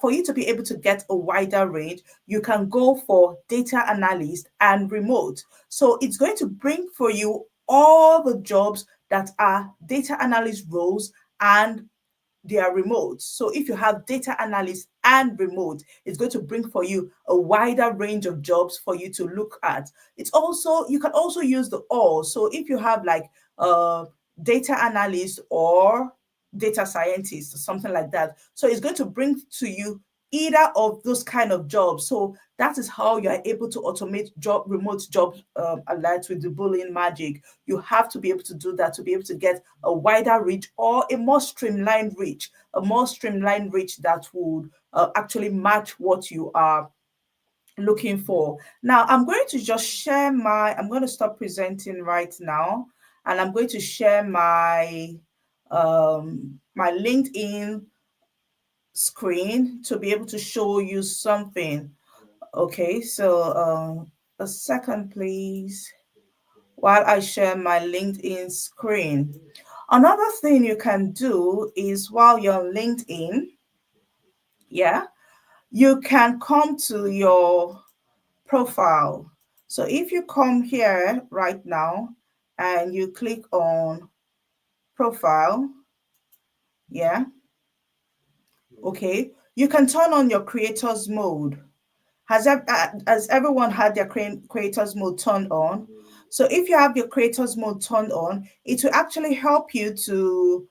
for you to be able to get a wider range, you can go for data analyst and remote. So it's going to bring for you all the jobs that are data analyst roles, and they are remote. So if you have data analyst and remote, it's going to bring for you a wider range of jobs for you to look at. You can also use the or. So if you have like data analyst or data scientist or something like that, so it's going to bring to you either of those kind of jobs. So that is how you are able to automate remote job alerts with the Boolean magic. You have to be able to do that to be able to get a wider reach or a more streamlined reach, that would actually match what you are looking for. Now, I'm going to just share I'm going to stop presenting right now, and I'm going to share my my LinkedIn screen to be able to show you something. Okay, so a second, please, while I share my LinkedIn screen. Another thing you can do is while you're on LinkedIn, yeah, you can come to your profile. So if you come here right now and you click on profile, yeah, okay, you can turn on your creators mode. Has everyone had their creators mode turned on? So if you have your creators mode turned on, it will actually help you to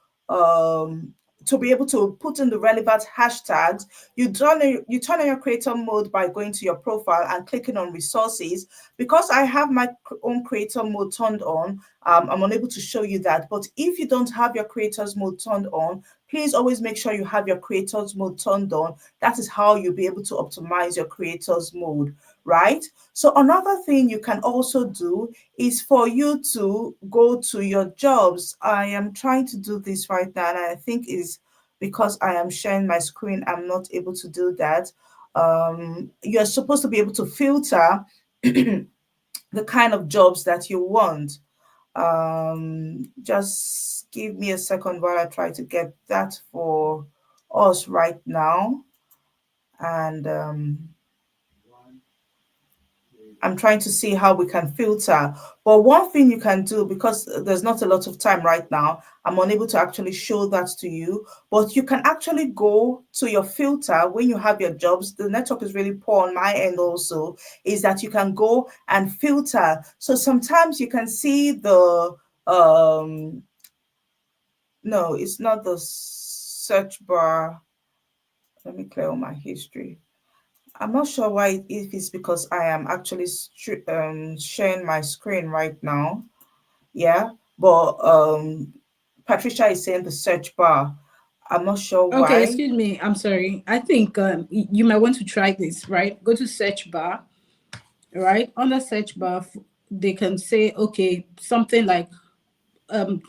be able to put in the relevant hashtags. You turn on your creator mode by going to your profile and clicking on resources. Because I have my own creator mode turned on, I'm unable to show you that. But if you don't have your creators mode turned on, please always make sure you have your creators mode turned on. That is how you'll be able to optimize your creators mode, right? So another thing you can also do is for you to go to your jobs. I am trying to do this right now, and I think is because I am sharing my screen, I'm not able to do that. You're supposed to be able to filter the kind of jobs that you want. Just give me a second while I try to get that for us right now. And I'm trying to see how we can filter. But one thing you can do, because there's not a lot of time right now, I'm unable to actually show that to you, but you can actually go to your filter when you have your jobs. The network is really poor on my end also, is that you can go and filter. So sometimes you can see the, no, it's not the search bar. Let me clear all my history. I'm not sure why, if it's because I am actually sharing my screen right now. Yeah, but Patricia is saying the search bar. I'm not sure Okay, why. excuse me. I'm sorry. I think you might want to try this, right? Go to search bar, right? On the search bar, they can say, okay, something like,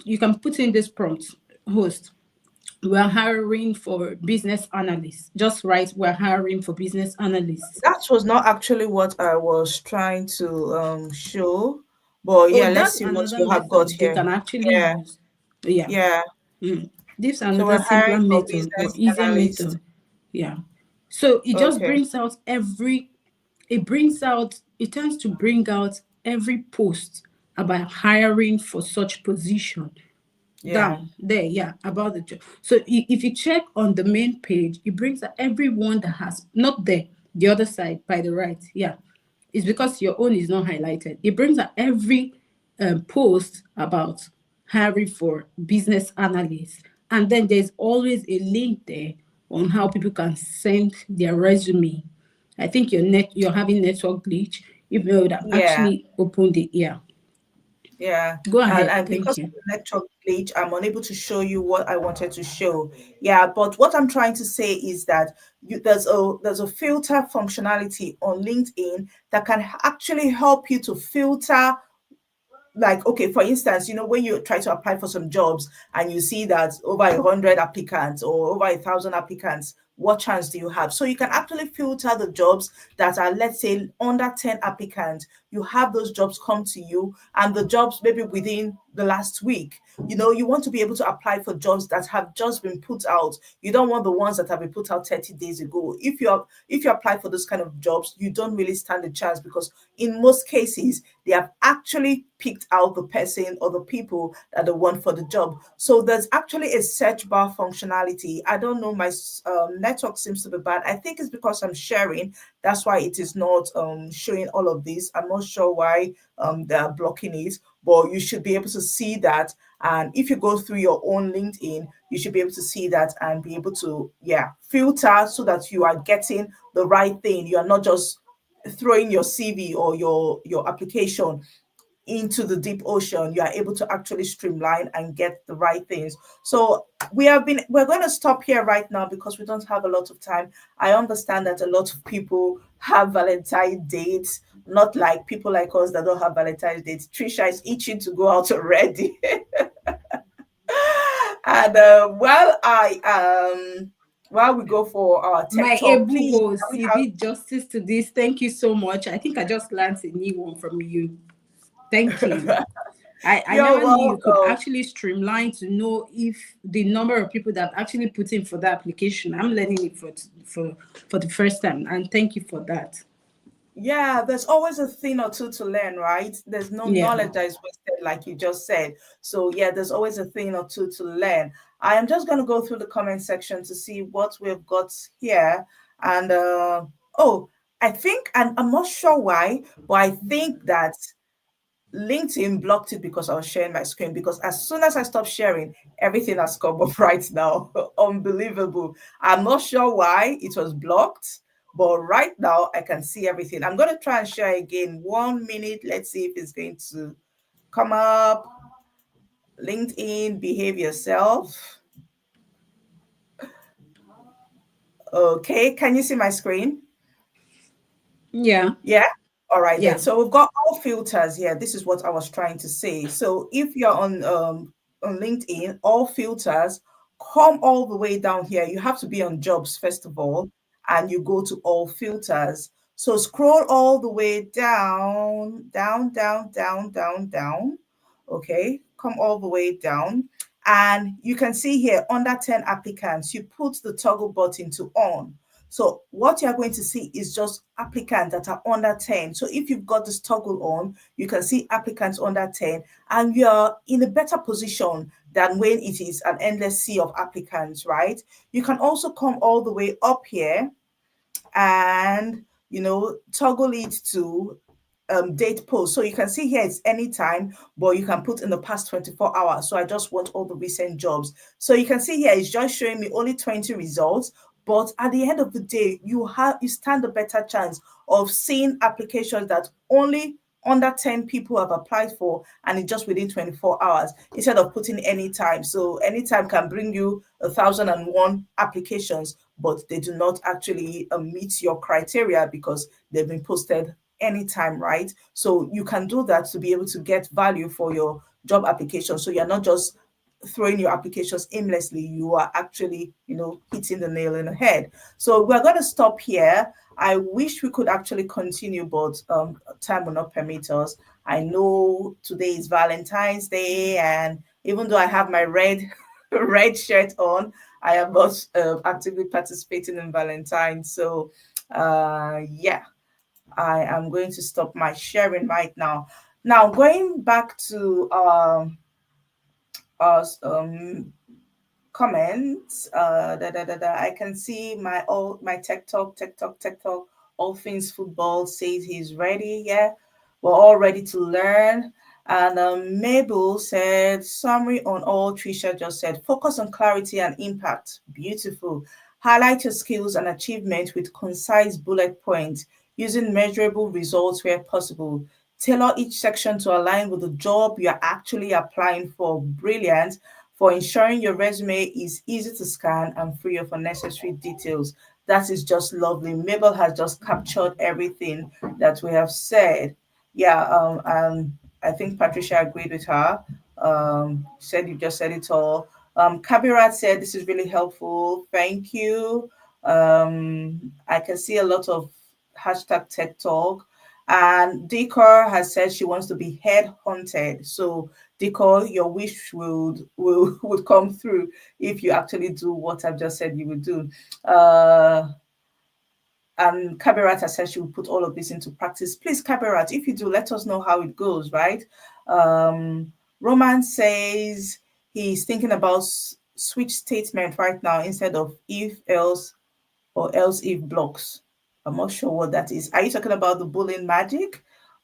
you can put in this prompt, host, we're hiring for business analysts. Just write, we're hiring for business analysts. That was not actually what I was trying to show, but Oh, yeah, let's that's see what another you have got method you here. can actually Yeah, use. Yeah. yeah. This is So another we're simpler hiring for method or business easier analyst. method. Yeah. So it just Okay. brings out it tends to bring out every post about hiring for such position Yeah. down there, yeah, about the job. So if you check on the main page, it brings out everyone that has not there, the other side by the right, yeah. It's because your own is not highlighted. It brings out every post about hiring for business analysts, and then there's always a link there on how people can send their resume. I think you're having network glitch. If you would have Yeah. actually opened it, yeah. Yeah, Go and ahead. Thank because of you. the network glitch, I'm unable to show you what I wanted to show. Yeah, but what I'm trying to say is that there's a filter functionality on LinkedIn that can actually help you to filter, like, okay, for instance, when you try to apply for some jobs and you see that over 100 applicants or over 1,000 applicants, what chance do you have? So you can actually filter the jobs that are, let's say, under 10 applicants. You have those jobs come to you, and the jobs maybe within the last week. You want to be able to apply for jobs that have just been put out. You don't want the ones that have been put out 30 days ago. If you apply for those kind of jobs, you don't really stand a chance, because in most cases they have actually picked out the person or the people that they want for the job. So there's actually a search bar functionality. I don't know, my network seems to be bad. I think it's because I'm sharing. That's why it is not showing all of this. I'm not sure why they are blocking it. but you should be able to see that. And if you go through your own LinkedIn, you should be able to see that and be able to, filter so that you are getting the right thing. You are not just throwing your CV or your application into the deep ocean. You are able to actually streamline and get the right things. So we're going to stop here right now because we don't have a lot of time. I understand that a lot of people have Valentine dates, not like people like us that don't have Valentine's dates. Tricia is itching to go out already. And while we go for our tech My talk, able please, host, we you have. did justice to this. Thank you so much. I think I just learned a new one from you. Thank you. I You're never knew you could welcome. actually streamline to know if the number of people that actually put in for the application. I'm learning it for the first time, and thank you for that. Yeah, there's always a thing or two to learn, right? There's no Yeah. knowledge that is wasted, like you just said. So, yeah, there's always a thing or two to learn. I am just going to go through the comment section to see what we've got here. And, I think, and I'm not sure why, but I think that LinkedIn blocked it because I was sharing my screen. Because as soon as I stopped sharing, everything has come up right now. Unbelievable. I'm not sure why it was blocked, but right now I can see everything. I'm going to try and share again. 1 minute. Let's see if it's going to come up. LinkedIn, behave yourself. Okay. Can you see my screen? Yeah. Yeah. All right then. Yeah. So we've got all filters here. This is what I was trying to say. So if you're on LinkedIn, all filters come all the way down here. You have to be on jobs first of all, and you go to all filters. So scroll all the way down, down, down, down, down, down. Okay, come all the way down. And you can see here under 10 applicants, you put the toggle button to on. So what you're going to see is just applicants that are under 10. So if you've got this toggle on, you can see applicants under 10, and you're in a better position than when it is an endless sea of applicants, right? You can also come all the way up here and, toggle it to date post. So you can see here it's anytime, but you can put in the past 24 hours. So I just want all the recent jobs. So you can see here it's just showing me only 20 results. But at the end of the day, you stand a better chance of seeing applications that only under 10 people have applied for, and it's just within 24 hours instead of putting anytime. So anytime can bring you 1,001 applications, but they do not actually meet your criteria because they've been posted anytime, right? So you can do that to be able to get value for your job application. So you're not just throwing your applications aimlessly, you are actually, hitting the nail in the head. So we're going to stop here. I wish we could actually continue, but time will not permit us. I know today is Valentine's Day, and even though I have my red red shirt on, I am not actively participating in Valentine's. So yeah, I am going to stop my sharing right now. Now, going back to us comments, I can see my tech talk, all things football says he's ready. Yeah, we're all ready to learn. And Mabel said, summary on all Tricia just said, focus on clarity and impact. Beautiful. Highlight your skills and achievements with concise bullet points, using measurable results where possible. Tailor each section to align with the job you're actually applying for. Brilliant. For ensuring your resume is easy to scan and free of unnecessary details. That is just lovely. Mabel has just captured everything that we have said. Yeah, I think Patricia agreed with her. Said you just said it all. Kabirat said this is really helpful. Thank you. I can see a lot of hashtag tech talk. And Decor has said she wants to be head hunted. So Decor, your wish would come through if you actually do what I've just said you would do. And Kabirat has said she will put all of this into practice. Please, Kabirat, if you do, let us know how it goes, right? Roman says he's thinking about switch statement right now instead of if, else, or else if blocks. I'm not sure what that is. Are you talking about the Boolean magic?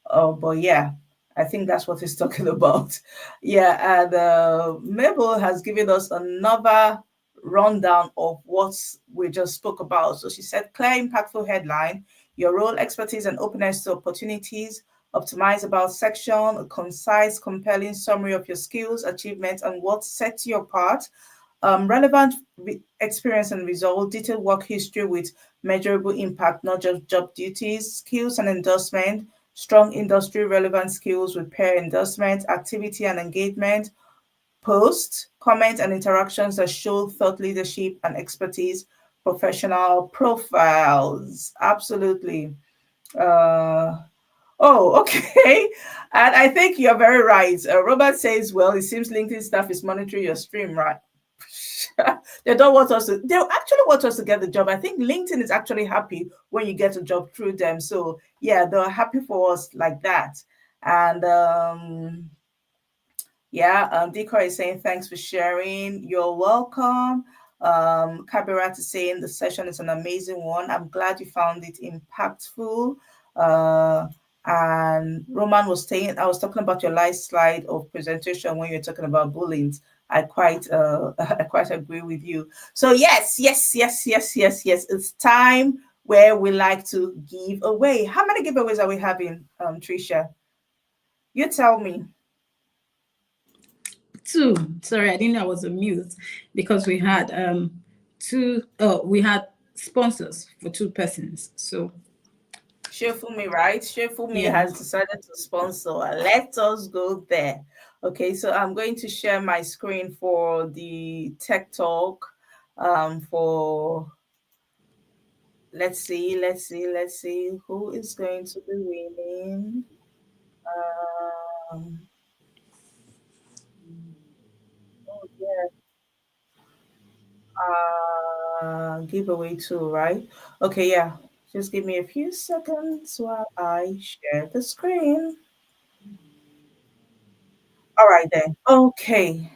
But yeah, I think that's what he's talking about. Yeah, and Mabel has given us another rundown of what we just spoke about. So she said, clear, impactful headline, your role, expertise, and openness to opportunities. Optimize about section, a concise, compelling summary of your skills, achievements, and what sets you apart. Relevant experience and result, detailed work history with measurable impact, not just job duties, skills and endorsement, strong industry relevant skills with peer endorsement, activity and engagement, posts, comments, and interactions that show thought leadership and expertise, professional profiles. Absolutely. Uh, Oh, okay. And I think you're very right. Robert says, well, it seems LinkedIn staff is monitoring your stream, right? They don't want us to, they actually want us to get the job. I think LinkedIn is actually happy when you get a job through them. So yeah, they're happy for us like that. And yeah, Decoy is saying thanks for sharing. You're welcome. Kabirat is saying the session is an amazing one. I'm glad you found it impactful. Uh, and Roman was saying, I was talking about your last slide of presentation when you're talking about bullying. I quite I quite agree with you. So yes, yes, yes, yes, yes, yes. It's time where we like to give away. How many giveaways are we having, Tricia? You tell me. Two. Sorry, I didn't know I was on mute because we had two. Oh, we had sponsors for two persons. So 𝗟𝗢𝗙, right? 𝗟𝗢𝗙 yeah. has decided to sponsor. Let us go there. Okay, so I'm going to share my screen for the tech talk. For let's see who is going to be winning. Um, oh yeah, giveaway too, right? Okay, yeah. Just give me a few seconds while I share the screen. All right then. Okay.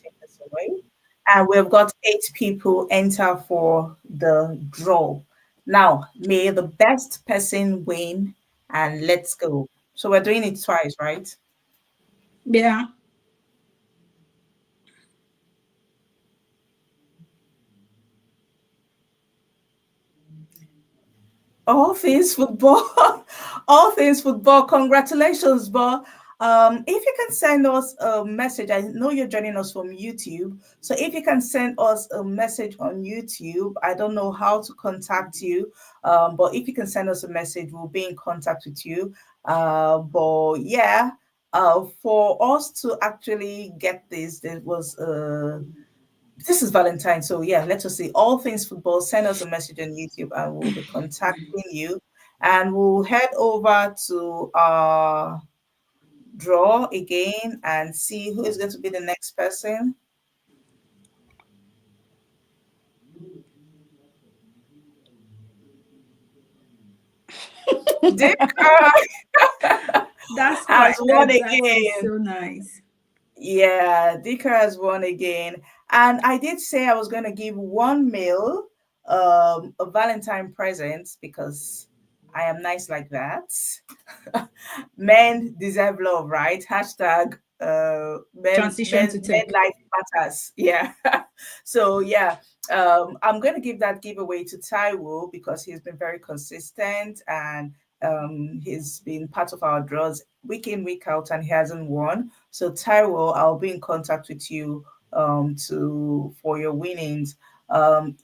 Take this away. And we've got 8 people enter for the draw. Now, may the best person win and let's go. So we're doing it twice, right? Yeah. All things football. All things football. Congratulations, Bo. If you can send us a message, I know you're joining us from YouTube. So if you can send us a message on YouTube, I don't know how to contact you, but if you can send us a message, we'll be in contact with you. But yeah, for us to actually get this, there was this is Valentine. So yeah, let us see all things football. Send us a message on YouTube and we'll be contacting you. And we'll head over to our draw again and see who is going to be the next person. Dipka That's has quite won that is again. so nice. Yeah, Dika has won again. And I did say I was going to give one male a Valentine present because I am nice like that. Men deserve love, right? Hashtag Transition to men tech. life matters. Yeah. So yeah, I'm going to give that giveaway to Taiwo because he's been very consistent and he's been part of our draws week in week out and he hasn't won. So Taiwo, I'll be in contact with you to for your winnings. Taiwo,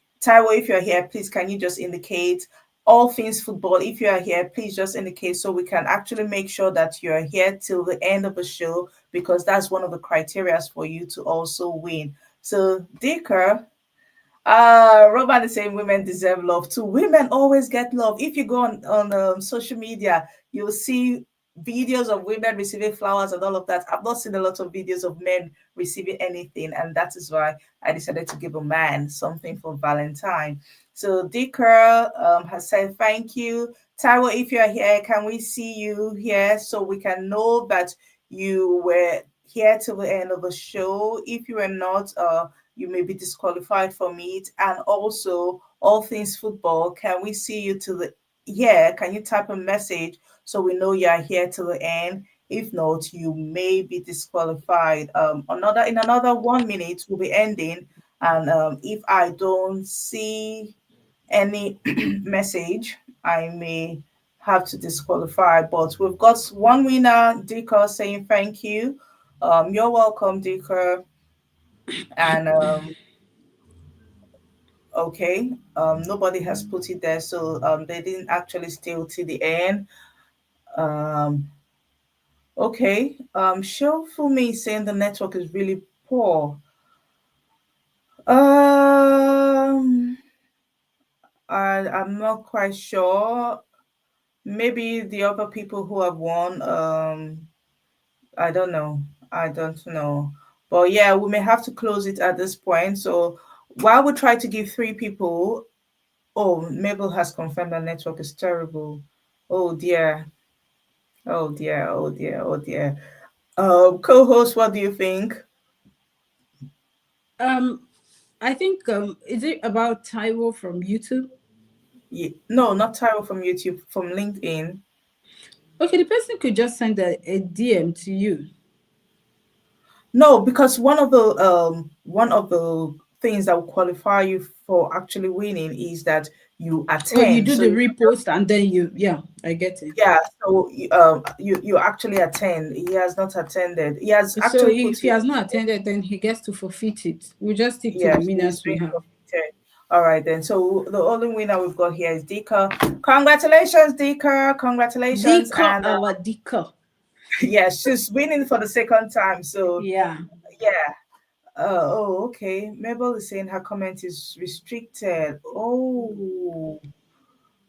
if you're here, please can you just indicate all things football? If you are here, please just indicate so we can actually make sure that you're here till the end of the show because that's one of the criteria for you to also win. So, Dicker, Robert is saying women deserve love too. Women always get love. If you go on social media, you'll see videos of women receiving flowers and all of that. I've not seen a lot of videos of men receiving anything, and that is why I decided to give a man something for Valentine. So Dicker has said thank you. Taiwo, if you're here, can we see you here so we can know that you were here till the end of the show? If you were not, you may be disqualified from it. And also, all things football, can we see you to the yeah? Can you type a message so we know you are here till the end. If not, you may be disqualified. In another 1 minute, we'll be ending, and if I don't see any message, I may have to disqualify. But we've got one winner, Dika, saying thank you. You're welcome, Dika. And okay, nobody has put it there, so they didn't actually stay till the end. Um, okay, show for me saying the network is really poor. Um, I'm not quite sure. Maybe the other people who have won. I don't know. I don't know. But yeah, we may have to close it at this point. So while we try to give three people, oh, Mabel has confirmed the network is terrible. Oh dear. Oh dear. Oh dear. Oh dear. Co-host, what do you think? I think is it about Taiwo from YouTube? No, not Tyro from YouTube, from LinkedIn. Okay, the person could just send a DM to you. No, because one of the things that will qualify you for actually winning is that you Or you attend. do So the repost and then yeah, I get it. yeah, so you actually attend. He has not attended. He has So actually if put he his has not attended, then he gets to forfeit it. We'll just stick to the yes, he's winners we been have. forfeited. All right then. So the only winner we've got here is Dika. Congratulations, Dika. Congratulations. Dika, And our Dika. yeah, she's winning for the second time. So Yeah. yeah. Oh, okay. Mabel is saying her comment is restricted. Oh.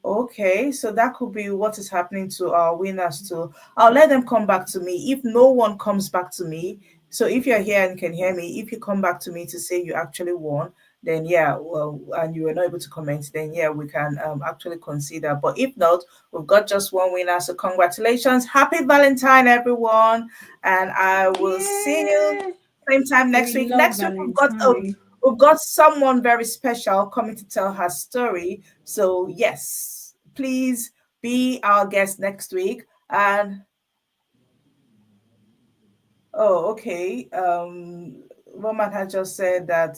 Okay, so that could be what is happening to our winners too. I'll let them come back to me. If no one comes back to me, so if you're here and can hear me, if you come back to me to say you actually won, then yeah, well, and you were not able to comment, then yeah, we can actually consider. But if not, we've got just one winner. So congratulations, happy Valentine, everyone, and I will see you Yeah. same time next We week. love Next week Valentine. we've got someone very special coming to tell her story. So yes, please be our guest next week. And oh, okay. Roman had just said that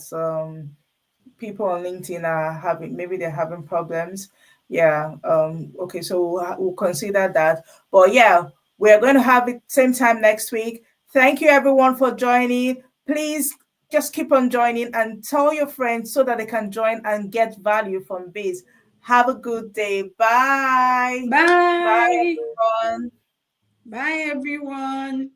people on LinkedIn are having maybe they're having problems. Yeah. Okay. So we'll consider that. But yeah, we're going to have it same time next week. Thank you everyone for joining. Please just keep on joining and tell your friends so that they can join and get value from this. Have a good day. Bye. Bye Bye. everyone. Bye, everyone.